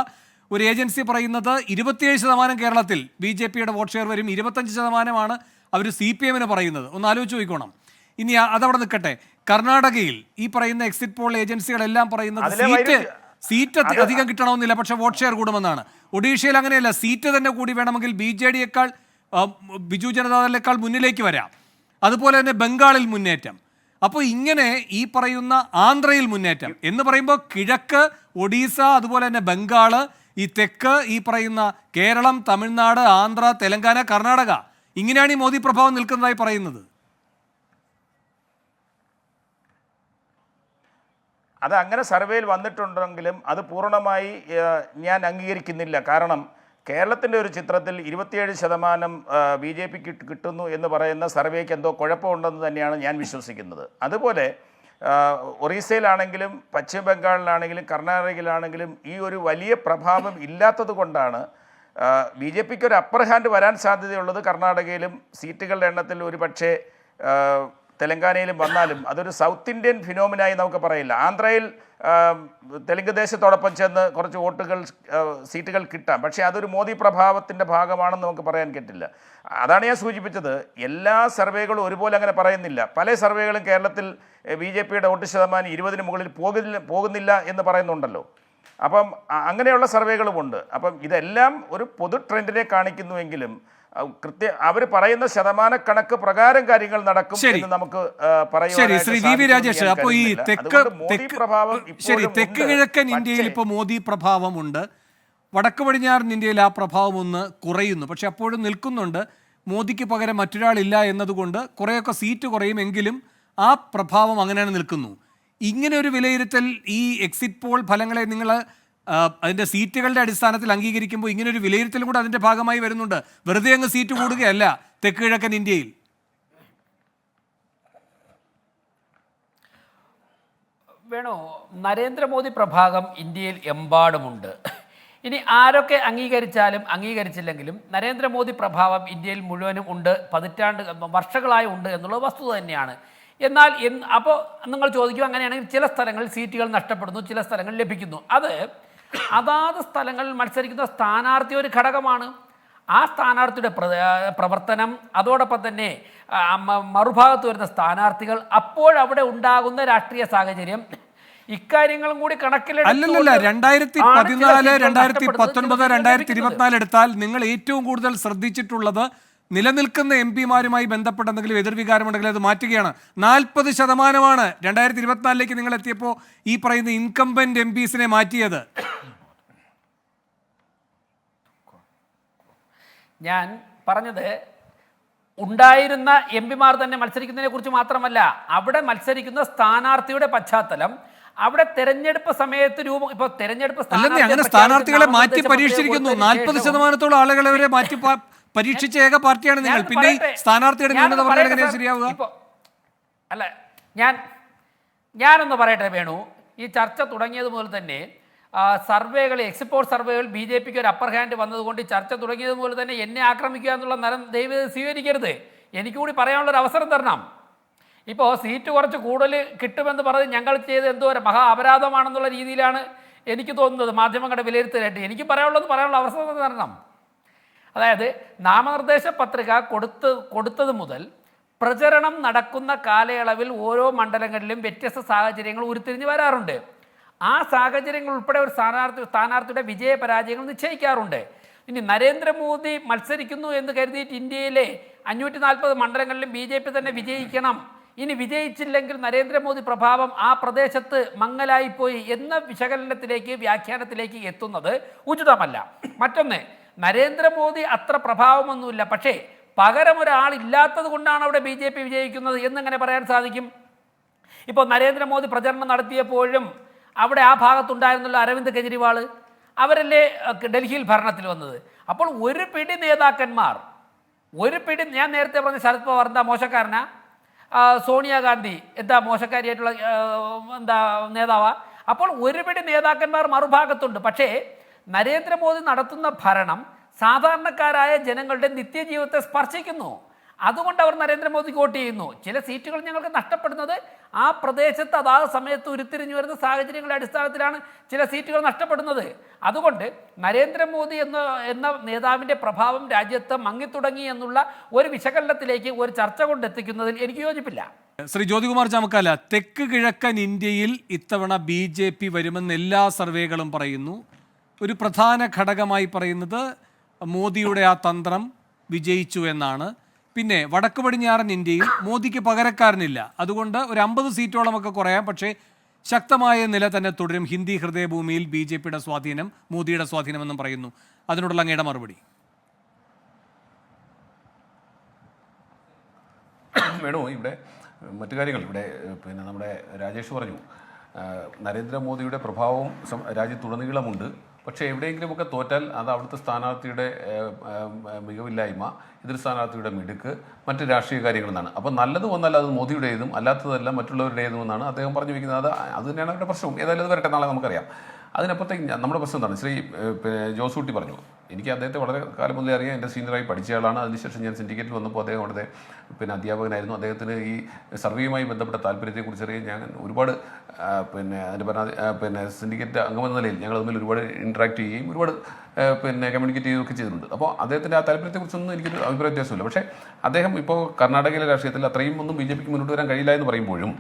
ഒരു ഏജൻസി പറയുന്നത് 27% കേരളത്തിൽ BJPയുടെ വോട്ട് ഷെയർ വരും, 25% അവർ CPM പറയുന്നത്. ഒന്ന് ആലോചിച്ച് നോക്കണം. ഇനി അതവിടെ നിൽക്കട്ടെ. കർണാടകയിൽ ഈ പറയുന്ന എക്സിറ്റ് പോൾ ഏജൻസികളെല്ലാം പറയുന്നത് സീറ്റ് അധികം കിട്ടണമെന്നില്ല, പക്ഷെ വോട്ട് ഷെയർ കൂടുമെന്നാണ്. ഒഡീഷയിൽ അങ്ങനെയല്ല, സീറ്റ് തന്നെ കൂടി വേണമെങ്കിൽ BJDയേക്കാൾ ബിജു ജനതാദളിനേക്കാൾ മുന്നിലേക്ക് വരാം. അതുപോലെ തന്നെ ബംഗാളിൽ മുന്നേറ്റം. അപ്പോൾ ഇങ്ങനെ ഈ പറയുന്ന ആന്ധ്രയിൽ മുന്നേറ്റം എന്ന് പറയുമ്പോൾ കിഴക്ക് ഒഡീസ, അതുപോലെ തന്നെ ബംഗാൾ, ഈ തെക്ക് ഈ പറയുന്ന കേരളം, തമിഴ്നാട്, ആന്ധ്ര, തെലങ്കാന, കർണാടക, ഇങ്ങനെയാണ് ഈ മോദി പ്രഭാവം നിൽക്കുന്നതായി പറയുന്നത്. അത് അങ്ങനെ സർവേയിൽ വന്നിട്ടുണ്ടെങ്കിലും അത് പൂർണ്ണമായി ഞാൻ അംഗീകരിക്കുന്നില്ല. കാരണം കേരളത്തിൻ്റെ ഒരു ചിത്രത്തിൽ 27% BJP കിട്ടുന്നു എന്ന് പറയുന്ന സർവേക്ക് എന്തോ കുഴപ്പമുണ്ടെന്ന് തന്നെയാണ് ഞാൻ വിശ്വസിക്കുന്നത്. അതുപോലെ ഒറീസയിലാണെങ്കിലും പശ്ചിമ ബംഗാളിലാണെങ്കിലും കർണാടകയിലാണെങ്കിലും ഈ ഒരു വലിയ പ്രഭാവം ഇല്ലാത്തത് കൊണ്ടാണ് BJPക്ക് ഒരു അപ്പർ ഹാൻഡ് വരാൻ സാധ്യതയുള്ളത്. കർണാടകയിലും സീറ്റുകളുടെ എണ്ണത്തിൽ ഒരു പക്ഷേ തെലങ്കാനയിലും വന്നാലും അതൊരു സൗത്ത് ഇന്ത്യൻ ഫിനോമിനായി നമുക്ക് പറയില്ല. ആന്ധ്രയിൽ തെലുങ്ക് ദേശത്തോടൊപ്പം ചെന്ന് കുറച്ച് സീറ്റുകൾ കിട്ടാം, പക്ഷേ അതൊരു മോദി പ്രഭാവത്തിൻ്റെ ഭാഗമാണെന്ന് നമുക്ക് പറയാൻ പറ്റില്ല. അതാണ് ഞാൻ സൂചിപ്പിച്ചത്. എല്ലാ സർവേകളും ഒരുപോലെ അങ്ങനെ പറയുന്നില്ല. പല സർവേകളും കേരളത്തിൽ BJPയുടെ വോട്ട് ശതമാനം 20-ന് മുകളിൽ പോകുന്നില്ല എന്ന് പറയുന്നുണ്ടല്ലോ. അപ്പം അങ്ങനെയുള്ള സർവേകളുമുണ്ട്. അപ്പം ഇതെല്ലാം ഒരു പൊതു ട്രെൻഡിനെ കാണിക്കുന്നുവെങ്കിലും അവർ പറയുന്ന ശതമാനക്കണക്ക് പ്രകാരം കാര്യങ്ങൾ നടക്കും എന്ന് നമുക്ക് അപ്പോൾ ഈ തെക്ക് കിഴക്കൻ ഇന്ത്യയിൽ ഇപ്പോൾ മോദി പ്രഭാവമുണ്ട്, വടക്ക് പടിഞ്ഞാറൻ ഇന്ത്യയിൽ ആ പ്രഭാവം ഒന്ന് കുറയുന്നു. പക്ഷെ അപ്പോഴും നിൽക്കുന്നുണ്ട്. മോദിക്ക് പകരം മറ്റൊരാളില്ല എന്നതുകൊണ്ട് കുറേയൊക്കെ സീറ്റ് കുറയുമെങ്കിലും ആ പ്രഭാവം അങ്ങനെയാണ് നിൽക്കുന്നു. ഇങ്ങനെ ഒരു വിലയിരുത്തൽ ഈ എക്സിറ്റ് പോൾ ഫലങ്ങളെ നിങ്ങൾ അതിൻ്റെ സീറ്റുകളുടെ അടിസ്ഥാനത്തിൽ അംഗീകരിക്കുമ്പോൾ ഇങ്ങനെ ഒരു വിലയിരുത്തലും കൂടെ അതിൻ്റെ ഭാഗമായി വരുന്നുണ്ട്. വെറുതെ അങ്ങ് സീറ്റ് കൂടുകയല്ല തെക്ക് കിഴക്കൻ ഇന്ത്യയിൽ. വേണോ, നരേന്ദ്രമോദി പ്രഭാവം ഇന്ത്യയിൽ എമ്പാടുമുണ്ട്. ഇനി ആരൊക്കെ അംഗീകരിച്ചാലും അംഗീകരിച്ചില്ലെങ്കിലും നരേന്ദ്രമോദി പ്രഭാവം ഇന്ത്യയിൽ മുഴുവനും ഉണ്ട്, വർഷങ്ങളായി ഉണ്ട് എന്നുള്ളത് വസ്തുത തന്നെയാണ്. എന്നാൽ അപ്പോൾ നിങ്ങൾ ചോദിക്കും, അങ്ങനെയാണെങ്കിൽ ചില സ്ഥലങ്ങളിൽ സീറ്റുകൾ നഷ്ടപ്പെടുന്നു, ചില സ്ഥലങ്ങളിൽ ലഭിക്കുന്നു. അതാത് സ്ഥലങ്ങളിൽ മത്സരിക്കുന്ന സ്ഥാനാർത്ഥി ഒരു ഘടകമാണ്. ആ സ്ഥാനാർത്ഥിയുടെ പ്രവർത്തനം, അതോടൊപ്പം തന്നെ മറുഭാഗത്ത് വരുന്ന സ്ഥാനാർത്ഥികൾ, അപ്പോഴവിടെ ഉണ്ടാകുന്ന രാഷ്ട്രീയ സാഹചര്യം, ഇക്കാര്യങ്ങളും കൂടി കണക്കിലെടുത്ത് 2014, 2019, 2024 എടുത്താൽ നിങ്ങൾ ഏറ്റവും കൂടുതൽ ശ്രദ്ധിച്ചിട്ടുള്ളത് നിലനിൽക്കുന്ന MP-മാരുമായി ബന്ധപ്പെട്ട എന്തെങ്കിലും എതിർവികാരമുണ്ടെങ്കിൽ അത് മാറ്റുകയാണ്. 40% 2024 നിങ്ങൾ എത്തിയപ്പോൾ ഈ പറയുന്ന ഇൻകംബന്റ് MPസിനെ മാറ്റിയത്. ഞാൻ പറഞ്ഞത് ഉണ്ടായിരുന്ന MP-മാർ തന്നെ മത്സരിക്കുന്നതിനെ കുറിച്ച് മാത്രമല്ല, അവിടെ മത്സരിക്കുന്ന സ്ഥാനാർത്ഥിയുടെ പശ്ചാത്തലം, അവിടെ തെരഞ്ഞെടുപ്പ് സമയത്ത് ഇപ്പോൾ തെരഞ്ഞെടുപ്പ് സ്ഥാനാർത്ഥികളെ മാറ്റി പരീക്ഷിച്ചിരിക്കുന്നു. 40% ആളുകളെ വരെ മാറ്റി പരീക്ഷിച്ച ഏക പാർട്ടിയാണ് നിങ്ങൾ. പിന്നെ സ്ഥാനാർത്ഥിയുടെ ന്യൂനത പറഞ്ഞാൽ എങ്ങനെ ശരിയാവുക? അല്ല, ഞാനൊന്ന് പറയട്ടെ വേണു, ഈ ചർച്ച തുടങ്ങിയത് മുതൽ തന്നെ സർവേകൾ, എക്സിറ്റ് സർവേകൾ BJPക്ക് ഒരു അപ്പർ ഹാൻഡ് വന്നതുകൊണ്ട് ചർച്ച തുടങ്ങിയത് മുതൽ തന്നെ എന്നെ ആക്രമിക്കുക എന്നുള്ള നരം ദയവ് സ്വീകരിക്കരുത്. എനിക്ക് കൂടി പറയാനുള്ളൊരു അവസരം തരണം. ഇപ്പോൾ സീറ്റ് കുറച്ച് കൂടുതൽ കിട്ടുമെന്ന് പറഞ്ഞ് ഞങ്ങൾ ചെയ്ത് എന്തോ ഒരു മഹാ അപരാധമാണെന്നുള്ള രീതിയിലാണ് എനിക്ക് തോന്നുന്നത് മാധ്യമങ്ങളുടെ വിലയിരുത്തലായിട്ട്. എനിക്ക് പറയാനുള്ള അവസരം തരണം. അതായത് നാമനിർദ്ദേശ പത്രിക കൊടുത്തത് മുതൽ പ്രചരണം നടക്കുന്ന കാലയളവിൽ ഓരോ മണ്ഡലങ്ങളിലും വ്യത്യസ്ത സാഹചര്യങ്ങൾ ഉരുത്തിരിഞ്ഞ് വരാറുണ്ട്. ആ സാഹചര്യങ്ങൾ ഉൾപ്പെടെ ഒരു സ്ഥാനാർത്ഥിയുടെ വിജയപരാജയങ്ങൾ നിശ്ചയിക്കാറുണ്ട്. ഇനി നരേന്ദ്രമോദി മത്സരിക്കുന്നു എന്ന് കരുതിയിട്ട് ഇന്ത്യയിലെ 540 മണ്ഡലങ്ങളിലും BJP തന്നെ വിജയിക്കണം, ഇനി വിജയിച്ചില്ലെങ്കിൽ നരേന്ദ്രമോദി പ്രഭാവം ആ പ്രദേശത്ത് മങ്ങലായിപ്പോയി എന്ന വിശകലനത്തിലേക്ക്, വ്യാഖ്യാനത്തിലേക്ക് എത്തുന്നത് ഉചിതമല്ല. മറ്റൊന്ന്, നരേന്ദ്രമോദി അത്ര പ്രഭാവമൊന്നുമില്ല, പക്ഷേ പകരം ഒരാളില്ലാത്തത് കൊണ്ടാണ് അവിടെ BJP വിജയിക്കുന്നത് എന്നെങ്ങനെ പറയാൻ സാധിക്കും? ഇപ്പോൾ നരേന്ദ്രമോദി പ്രചരണം നടത്തിയപ്പോഴും അവിടെ ആ ഭാഗത്തുണ്ടായിരുന്നല്ലോ അരവിന്ദ് കെജ്രിവാൾ, അവരല്ലേ ഡൽഹിയിൽ ഭരണത്തിൽ വന്നത്. അപ്പോൾ ഒരു പിടി നേതാക്കന്മാർ, ഞാൻ നേരത്തെ പറഞ്ഞ ശരത് പവാർ എന്താ മോശക്കാരനാ? സോണിയാഗാന്ധി എന്താ മോശക്കാരിയായിട്ടുള്ള നേതാവാ? അപ്പോൾ ഒരു പിടി നേതാക്കന്മാർ മറുഭാഗത്തുണ്ട്. പക്ഷേ നരേന്ദ്രമോദി നടത്തുന്ന ഭരണം സാധാരണക്കാരായ ജനങ്ങളുടെ നിത്യജീവിതത്തെ സ്പർശിക്കുന്നു. അതുകൊണ്ട് അവർ നരേന്ദ്രമോദിക്ക് വോട്ട് ചെയ്യുന്നു. ചില സീറ്റുകൾ ഞങ്ങൾക്ക് നഷ്ടപ്പെടുന്നത് ആ പ്രദേശത്ത് അതാത് സമയത്ത് ഉരുത്തിരിഞ്ഞു വരുന്ന സാഹചര്യങ്ങളുടെ അടിസ്ഥാനത്തിലാണ് ചില സീറ്റുകൾ നഷ്ടപ്പെടുന്നത്. അതുകൊണ്ട് നരേന്ദ്രമോദി എന്ന നേതാവിൻ്റെ പ്രഭാവം രാജ്യത്ത് മങ്ങിത്തുടങ്ങി എന്നുള്ള ഒരു വിശകലനത്തിലേക്ക് ഒരു ചർച്ച കൊണ്ടെത്തിക്കുന്നതിൽ എനിക്ക് യോജിപ്പില്ല. ശ്രീ ജ്യോതികുമാർ ചാമക്കാല, തെക്ക് കിഴക്കൻ ഇന്ത്യയിൽ ഇത്തവണ BJP വരുമെന്ന് എല്ലാ സർവേകളും പറയുന്നു. ഒരു പ്രധാന ഘടകമായി പറയുന്നത് മോദിയുടെ ആ തന്ത്രം വിജയിച്ചു എന്നാണ്. പിന്നെ വടക്ക് പടിഞ്ഞാറൻ ഇന്ത്യയിൽ മോദിക്ക് പകരക്കാരനില്ല, അതുകൊണ്ട് ഒരു 50 സീറ്റോളമൊക്കെ കുറയാം, പക്ഷേ ശക്തമായ നില തന്നെ തുടരും. ഹിന്ദി ഹൃദയഭൂമിയിൽ BJPയുടെ സ്വാധീനം, മോദിയുടെ സ്വാധീനമെന്നും പറയുന്നു. അതിനോടുള്ള അങ്ങയുടെ മറുപടി? വേണു, ഇവിടെ മറ്റു കാര്യങ്ങൾ ഇവിടെ പിന്നെ നമ്മുടെ രാജേഷ് പറഞ്ഞു, നരേന്ദ്രമോദിയുടെ പ്രഭാവം രാജ്യത്തുടനീളമുണ്ട്. പക്ഷേ എവിടെയെങ്കിലുമൊക്കെ തോറ്റാൽ അത് അവിടുത്തെ സ്ഥാനാർത്ഥിയുടെ മികവില്ലായ്മ, എതിർ സ്ഥാനാർത്ഥിയുടെ മിടുക്ക്, മറ്റ് രാഷ്ട്രീയ കാര്യങ്ങളെന്നാണ്. അപ്പോൾ നല്ലത് വന്നാൽ അത് മോദിയുടേതും അല്ലാത്തതെല്ലാം മറ്റുള്ളവരുടേതും എന്നാണ് അദ്ദേഹം പറഞ്ഞു വയ്ക്കുന്നത്. അത് തന്നെയാണ് അവരുടെ പ്രശ്നവും. ഏതായാലും അത് വരട്ടെ, നാളെ നമുക്കറിയാം. അതിനപ്പുറത്തേക്ക് നമ്മുടെ പ്രശ്നം എന്താണ്? ജോസൂട്ടി പറഞ്ഞു, എനിക്ക് അദ്ദേഹത്തെ വളരെ കാലം മുതലേ അറിയാം, എൻ്റെ സീനിയറായി പഠിച്ചയാളാണ്. അതിനുശേഷം ഞാൻ സിൻഡിക്കേറ്റിൽ വന്നപ്പോൾ അദ്ദേഹം അവിടുത്തെ അധ്യാപകനായിരുന്നു. അദ്ദേഹത്തിന് ഈ സർവേയുമായി ബന്ധപ്പെട്ട താല്പര്യത്തെക്കുറിച്ച് അറിയാൻ ഞാൻ ഒരുപാട് അതിൻ്റെ സിൻഡിക്കേറ്റ് അംഗമെന്ന നിലയിൽ ഞങ്ങൾ തമ്മിൽ ഒരുപാട് ഇൻട്രാക്ട് ചെയ്യുകയും ഒരുപാട് കമ്മ്യൂണിക്കേറ്റ് ചെയ്യുകയൊക്കെ ചെയ്തിട്ടുണ്ട്. അപ്പോൾ അദ്ദേഹത്തിൻ്റെ ആ താല്പര്യത്തെക്കുറിച്ചൊന്നും എനിക്കൊരു അഭിപ്രായ വ്യത്യാസമില്ല. പക്ഷേ അദ്ദേഹം ഇപ്പോൾ കർണാടകയിലെ രാഷ്ട്രീയത്തിൽ അത്രയും ഒന്നും BJP മുന്നോട്ട് വരാൻ കഴിയില്ല എന്ന് പറയുമ്പോഴും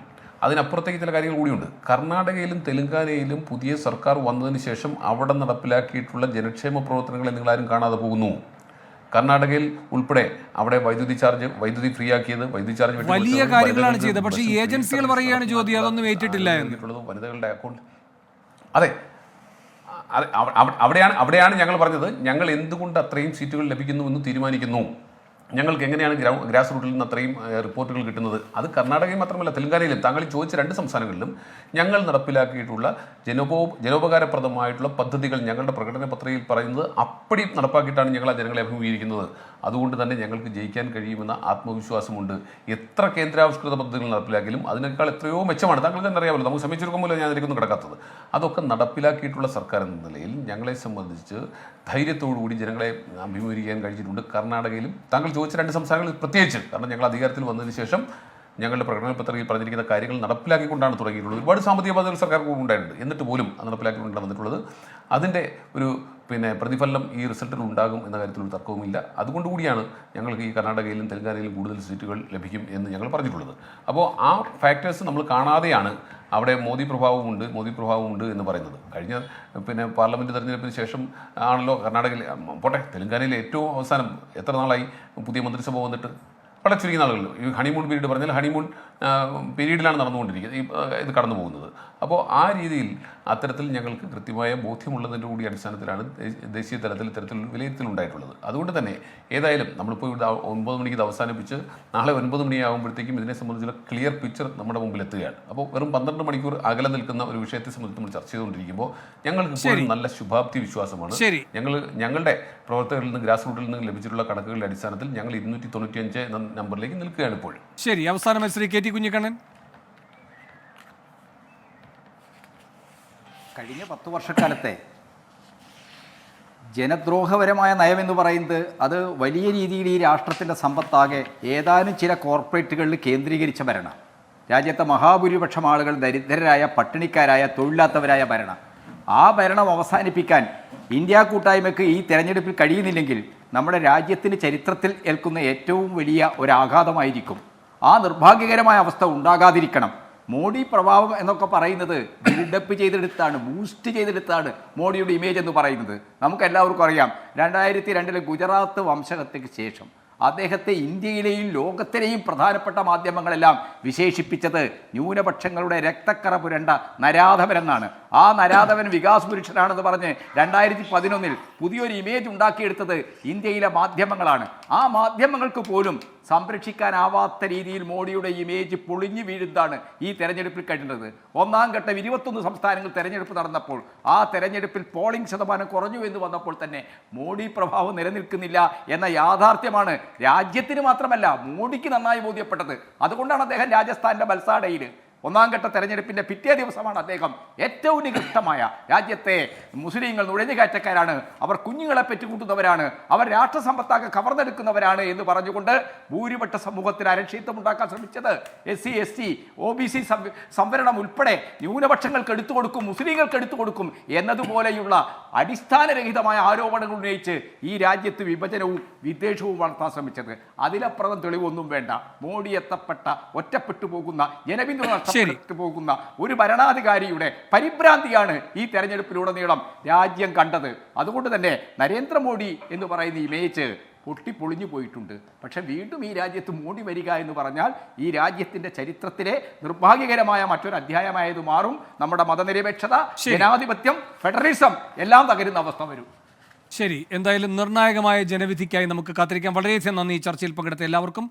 അതിനപ്പുറത്തേക്ക് ചില കാര്യങ്ങൾ കൂടിയുണ്ട്. കർണാടകയിലും തെലങ്കാനയിലും പുതിയ സർക്കാർ വന്നതിന് ശേഷം അവിടെ നടപ്പിലാക്കിയിട്ടുള്ള ജനക്ഷേമ പ്രവർത്തനങ്ങളെ നിങ്ങളാരും കാണാതെ പോകുന്നു. കർണാടകയിൽ ഉൾപ്പെടെ അവിടെ വൈദ്യുതി ഫ്രീ ആക്കിയത്, വൈദ്യുതി ചാർജ് വലിയ കാര്യങ്ങളാണ് ചെയ്തത്. പക്ഷേ ഈ ഏജൻസികൾ പറയുകയാണ് ജ്യോതി അതൊന്നും ഏറ്റിട്ടില്ല എന്ന്. വനിതകളുടെ അക്കൗണ്ട്, അതെ, അവിടെയാണ് ഞങ്ങൾ പറഞ്ഞത്, ഞങ്ങൾ എന്തുകൊണ്ട് അത്രയും സീറ്റുകൾ ലഭിക്കുന്നു എന്ന് തീരുമാനിക്കുന്നു. ഞങ്ങൾക്ക് എങ്ങനെയാണ് ഗ്രാസ് റൂട്ടിൽ നിന്ന് അത്രയും റിപ്പോർട്ടുകൾ കിട്ടുന്നത്? അത് കർണാടകയിൽ മാത്രമല്ല, തെലങ്കാനയിലും താങ്കൾ ചോദിച്ച 2 സംസ്ഥാനങ്ങളിലും ഞങ്ങൾ നടപ്പിലാക്കിയിട്ടുള്ള ജനോപകാരപ്രദമായിട്ടുള്ള പദ്ധതികൾ ഞങ്ങളുടെ പ്രകടന പത്രികയിൽ പറയുന്നത് അപ്പടി നടപ്പാക്കിയിട്ടാണ് ഞങ്ങൾ ആ ജനങ്ങളെ അഭിമുഖീകരിക്കുന്നത്. അതുകൊണ്ട് തന്നെ ഞങ്ങൾക്ക് ജയിക്കാൻ കഴിയുമെന്ന ആത്മവിശ്വാസമുണ്ട്. എത്ര കേന്ദ്രാവിഷ്കൃത പദ്ധതികൾ നടപ്പിലാക്കിയാലും അതിനേക്കാൾ എത്രയോ മെച്ചമാണ്. താങ്കൾക്ക് തന്നെ അറിയാമല്ലോ, നമുക്ക് ശ്രമിച്ചെടുക്കുമ്പോൾ ഞാൻ അതിലേക്കൊന്നും കിടക്കാത്തത്. അതൊക്കെ നടപ്പിലാക്കിയിട്ടുള്ള സർക്കാർ എന്ന നിലയിൽ ഞങ്ങളെ സംബന്ധിച്ച് ധൈര്യത്തോടുകൂടി ജനങ്ങളെ അഭിമുഖീകരിക്കാൻ കഴിഞ്ഞിട്ടുണ്ട്. കർണാടകയിലും താങ്കൾ ചോദിച്ച 2 സംസ്ഥാനങ്ങളിൽ പ്രത്യേകിച്ച്, കാരണം ഞങ്ങൾ അധികാരത്തിൽ വന്നതിന് ശേഷം ഞങ്ങളുടെ പ്രകടന പത്രികയിൽ പറഞ്ഞിരിക്കുന്ന കാര്യങ്ങൾ നടപ്പിലാക്കിക്കൊണ്ടാണ് തുടങ്ങിയിട്ടുള്ളത്. ഒരുപാട് സാമ്പത്തിക പദ്ധതികൾ സർക്കാർ ഉണ്ടായിട്ടുണ്ട്, എന്നിട്ട് പോലും അത് നടപ്പിലാക്കിക്കൊണ്ടാണ് വന്നിട്ടുള്ളത്. അതിൻ്റെ ഒരു പ്രതിഫലനം ഈ റിസൾട്ടിൽ ഉണ്ടാകും എന്ന കാര്യത്തിൽ ഒരു തർക്കവുമില്ല. അതുകൊണ്ടുകൂടിയാണ് ഞങ്ങൾക്ക് ഈ കർണാടകയിലും തെലങ്കാനയിലും കൂടുതൽ സീറ്റുകൾ ലഭിക്കും എന്ന് ഞങ്ങൾ പറഞ്ഞിട്ടുള്ളത്. അപ്പോൾ ആ ഫാക്ടേഴ്സ് നമ്മൾ കാണാതെയാണ് അവിടെ മോദി പ്രഭാവമുണ്ട് എന്ന് പറയുന്നത്. കഴിഞ്ഞ പാർലമെൻറ്റ് തെരഞ്ഞെടുപ്പിന് ശേഷം ആണല്ലോ കർണാടകയിൽ, പോട്ടെ, തെലങ്കാനയിൽ ഏറ്റവും അവസാനം എത്ര നാളായി പുതിയ മന്ത്രിസഭ വന്നിട്ട്? വളരെ ചുരുങ്ങിയ നാളുകളിൽ. ഈ ഹണിമൂൺ പീരീഡ് പറഞ്ഞാൽ ഹണിമൂൺ പീരീഡിലാണ് നടന്നുകൊണ്ടിരിക്കുന്നത് ഇത് കടന്നു പോകുന്നത്. അപ്പോൾ ആ രീതിയിൽ അത്തരത്തിൽ ഞങ്ങൾക്ക് കൃത്യമായ ബോധ്യമുള്ളതിൻ്റെ കൂടി അടിസ്ഥാനത്തിലാണ് ദേശീയ തലത്തിൽ ഇത്തരത്തിലുള്ള വിലയിരുത്തലുണ്ടായിട്ടുള്ളത്. അതുകൊണ്ട് തന്നെ ഏതായാലും നമ്മളിപ്പോൾ ഇവിടെ 9 മണിക്ക് ഇത് അവസാനിപ്പിച്ച് നാളെ 9 മണിയാകുമ്പോഴത്തേക്കും ഇതിനെ സംബന്ധിച്ചുള്ള ക്ലിയർ പിക്ചർ നമ്മുടെ മുമ്പിൽ എത്തുകയാണ്. അപ്പോൾ വെറും 12 മണിക്കൂർ അകലെ നിൽക്കുന്ന ഒരു വിഷയത്തെ സംബന്ധിച്ച് നമ്മൾ ചർച്ച ചെയ്തുകൊണ്ടിരിക്കുമ്പോൾ ഞങ്ങൾക്ക് ഇപ്പോഴും നല്ല ശുഭാപ്തി വിശ്വാസമാണ്. ഞങ്ങളുടെ പ്രവർത്തകരിൽ നിന്ന്, ഗ്രാസ് റൂട്ടിൽ നിന്ന് ലഭിച്ചിട്ടുള്ള കണക്കുകളുടെ അടിസ്ഥാനത്തിൽ ഞങ്ങൾ 295 എന്ന നമ്പറിലേക്ക് നിൽക്കുകയാണ് ഇപ്പോൾ. ശരി, അവസാനം ശ്രീ KT കുഞ്ഞിക്കണ്ണൻ. കഴിഞ്ഞ 10 വർഷക്കാലത്തെ ജനദ്രോഹപരമായ നയമെന്ന് പറയുന്നത് അത് വലിയ രീതിയിൽ ഈ രാഷ്ട്രത്തിൻ്റെ സമ്പത്താകെ ഏതാനും ചില കോർപ്പറേറ്റുകളിൽ കേന്ദ്രീകരിച്ച ഭരണം. രാജ്യത്തെ മഹാഭൂരിപക്ഷം ആളുകൾ ദരിദ്രരായ, പട്ടിണിക്കാരായ, തൊഴിലില്ലാത്തവരായ ഭരണം. ആ ഭരണം അവസാനിപ്പിക്കാൻ ഇന്ത്യ കൂട്ടായ്മയ്ക്ക് ഈ തെരഞ്ഞെടുപ്പിൽ കഴിയുന്നില്ലെങ്കിൽ നമ്മുടെ രാജ്യത്തിന് ചരിത്രത്തിൽ ഏൽക്കുന്ന ഏറ്റവും വലിയ ഒരാഘാതമായിരിക്കും. ആ നിർഭാഗ്യകരമായ അവസ്ഥ ഉണ്ടാകാതിരിക്കണം. മോഡി പ്രഭാവം എന്നൊക്കെ പറയുന്നത് ബിൽഡപ്പ് ചെയ്തെടുത്താണ്, ബൂസ്റ്റ് ചെയ്തെടുത്താണ് മോഡിയുടെ ഇമേജ് എന്ന് പറയുന്നത്. നമുക്കെല്ലാവർക്കും അറിയാം, 2002 ഗുജറാത്ത് വംശഹത്യക്ക് ശേഷം അദ്ദേഹത്തെ ഇന്ത്യയിലെയും ലോകത്തിലെയും പ്രധാനപ്പെട്ട മാധ്യമങ്ങളെല്ലാം വിശേഷിപ്പിച്ചത് ന്യൂനപക്ഷങ്ങളുടെ രക്തക്കറ പുരണ്ട നരാധവനെന്നാണ്. ആ നരാധവൻ വികാസ് പുരുഷനാണെന്ന് പറഞ്ഞ് 2011 പുതിയൊരു ഇമേജ് ഉണ്ടാക്കിയെടുത്തത് ഇന്ത്യയിലെ മാധ്യമങ്ങളാണ്. ആ മാധ്യമങ്ങൾക്ക് പോലും സംരക്ഷിക്കാനാവാത്ത രീതിയിൽ മോഡിയുടെ ഇമേജ് പൊളിഞ്ഞു വീഴുന്നതാണ് ഈ തെരഞ്ഞെടുപ്പിൽ കഴിഞ്ഞത്. 1ാം ഘട്ടം 21 സംസ്ഥാനങ്ങൾ തെരഞ്ഞെടുപ്പ് നടന്നപ്പോൾ ആ തെരഞ്ഞെടുപ്പിൽ പോളിംഗ് ശതമാനം കുറഞ്ഞു എന്ന് വന്നപ്പോൾ തന്നെ മോഡി പ്രഭാവം നിലനിൽക്കുന്നില്ല എന്ന യാഥാർത്ഥ്യമാണ് രാജ്യത്തിന് മാത്രമല്ല മോഡിക്ക് നന്നായി ബോധ്യപ്പെട്ടത്. അതുകൊണ്ടാണ് അദ്ദേഹം രാജസ്ഥാനിലെ ബൽസാഡയിൽ 1ാം ഘട്ട തെരഞ്ഞെടുപ്പിൻ്റെ പിറ്റേ ദിവസമാണ് അദ്ദേഹം ഏറ്റവും നികൃഷ്ടമായ രാജ്യത്തെ മുസ്ലിങ്ങൾ നുഴഞ്ഞുകയറ്റക്കാരാണ്, അവർ കുഞ്ഞുങ്ങളെ പെറ്റുകൂട്ടുന്നവരാണ്, അവർ രാഷ്ട്രസമ്പത്താകെ കവർന്നെടുക്കുന്നവരാണ് എന്ന് പറഞ്ഞുകൊണ്ട് ഭൂരിപക്ഷ സമൂഹത്തിന് അരക്ഷിത്വം ഉണ്ടാക്കാൻ ശ്രമിച്ചത്. SC ST OBC സംവരണം ഉൾപ്പെടെ ന്യൂനപക്ഷങ്ങൾക്ക് എടുത്തു കൊടുക്കും, മുസ്ലിങ്ങൾക്ക് എടുത്തു കൊടുക്കും എന്നതുപോലെയുള്ള അടിസ്ഥാനരഹിതമായ ആരോപണങ്ങൾ ഉന്നയിച്ച് ഈ രാജ്യത്ത് വിഭജനവും വിദ്വേഷവും വളർത്താൻ ശ്രമിച്ചത്. അതിലപ്പുറം തെളിവൊന്നും വേണ്ട. മോഡി എത്തപ്പെട്ട ഒറ്റപ്പെട്ടു പോകുന്ന ജനപിന്തുണ പോകുന്ന ഒരു ഭരണാധികാരിയുടെ പരിഭ്രാന്തിയാണ് ഈ തെരഞ്ഞെടുപ്പിലുടനീളം രാജ്യം കണ്ടത്. അതുകൊണ്ട് തന്നെ നരേന്ദ്രമോദി എന്ന് പറയുന്ന ഇമേജ് പൊട്ടിപ്പൊളിഞ്ഞു പോയിട്ടുണ്ട്. പക്ഷെ വീണ്ടും ഈ രാജ്യത്ത് മോഡി വരിക എന്ന് പറഞ്ഞാൽ ഈ രാജ്യത്തിൻ്റെ ചരിത്രത്തിലെ നിർഭാഗ്യകരമായ മറ്റൊരു അധ്യായമായത് മാറും. നമ്മുടെ മതനിരപേക്ഷത, ജനാധിപത്യം, ഫെഡറലിസം എല്ലാം തകരുന്ന അവസ്ഥ വരും. ശരി, എന്തായാലും നിർണായകമായ ജനവിധിക്കായി നമുക്ക് കാത്തിരിക്കാം. വളരെയധികം നന്ദി ഈ ചർച്ചയിൽ പങ്കെടുത്ത എല്ലാവർക്കും.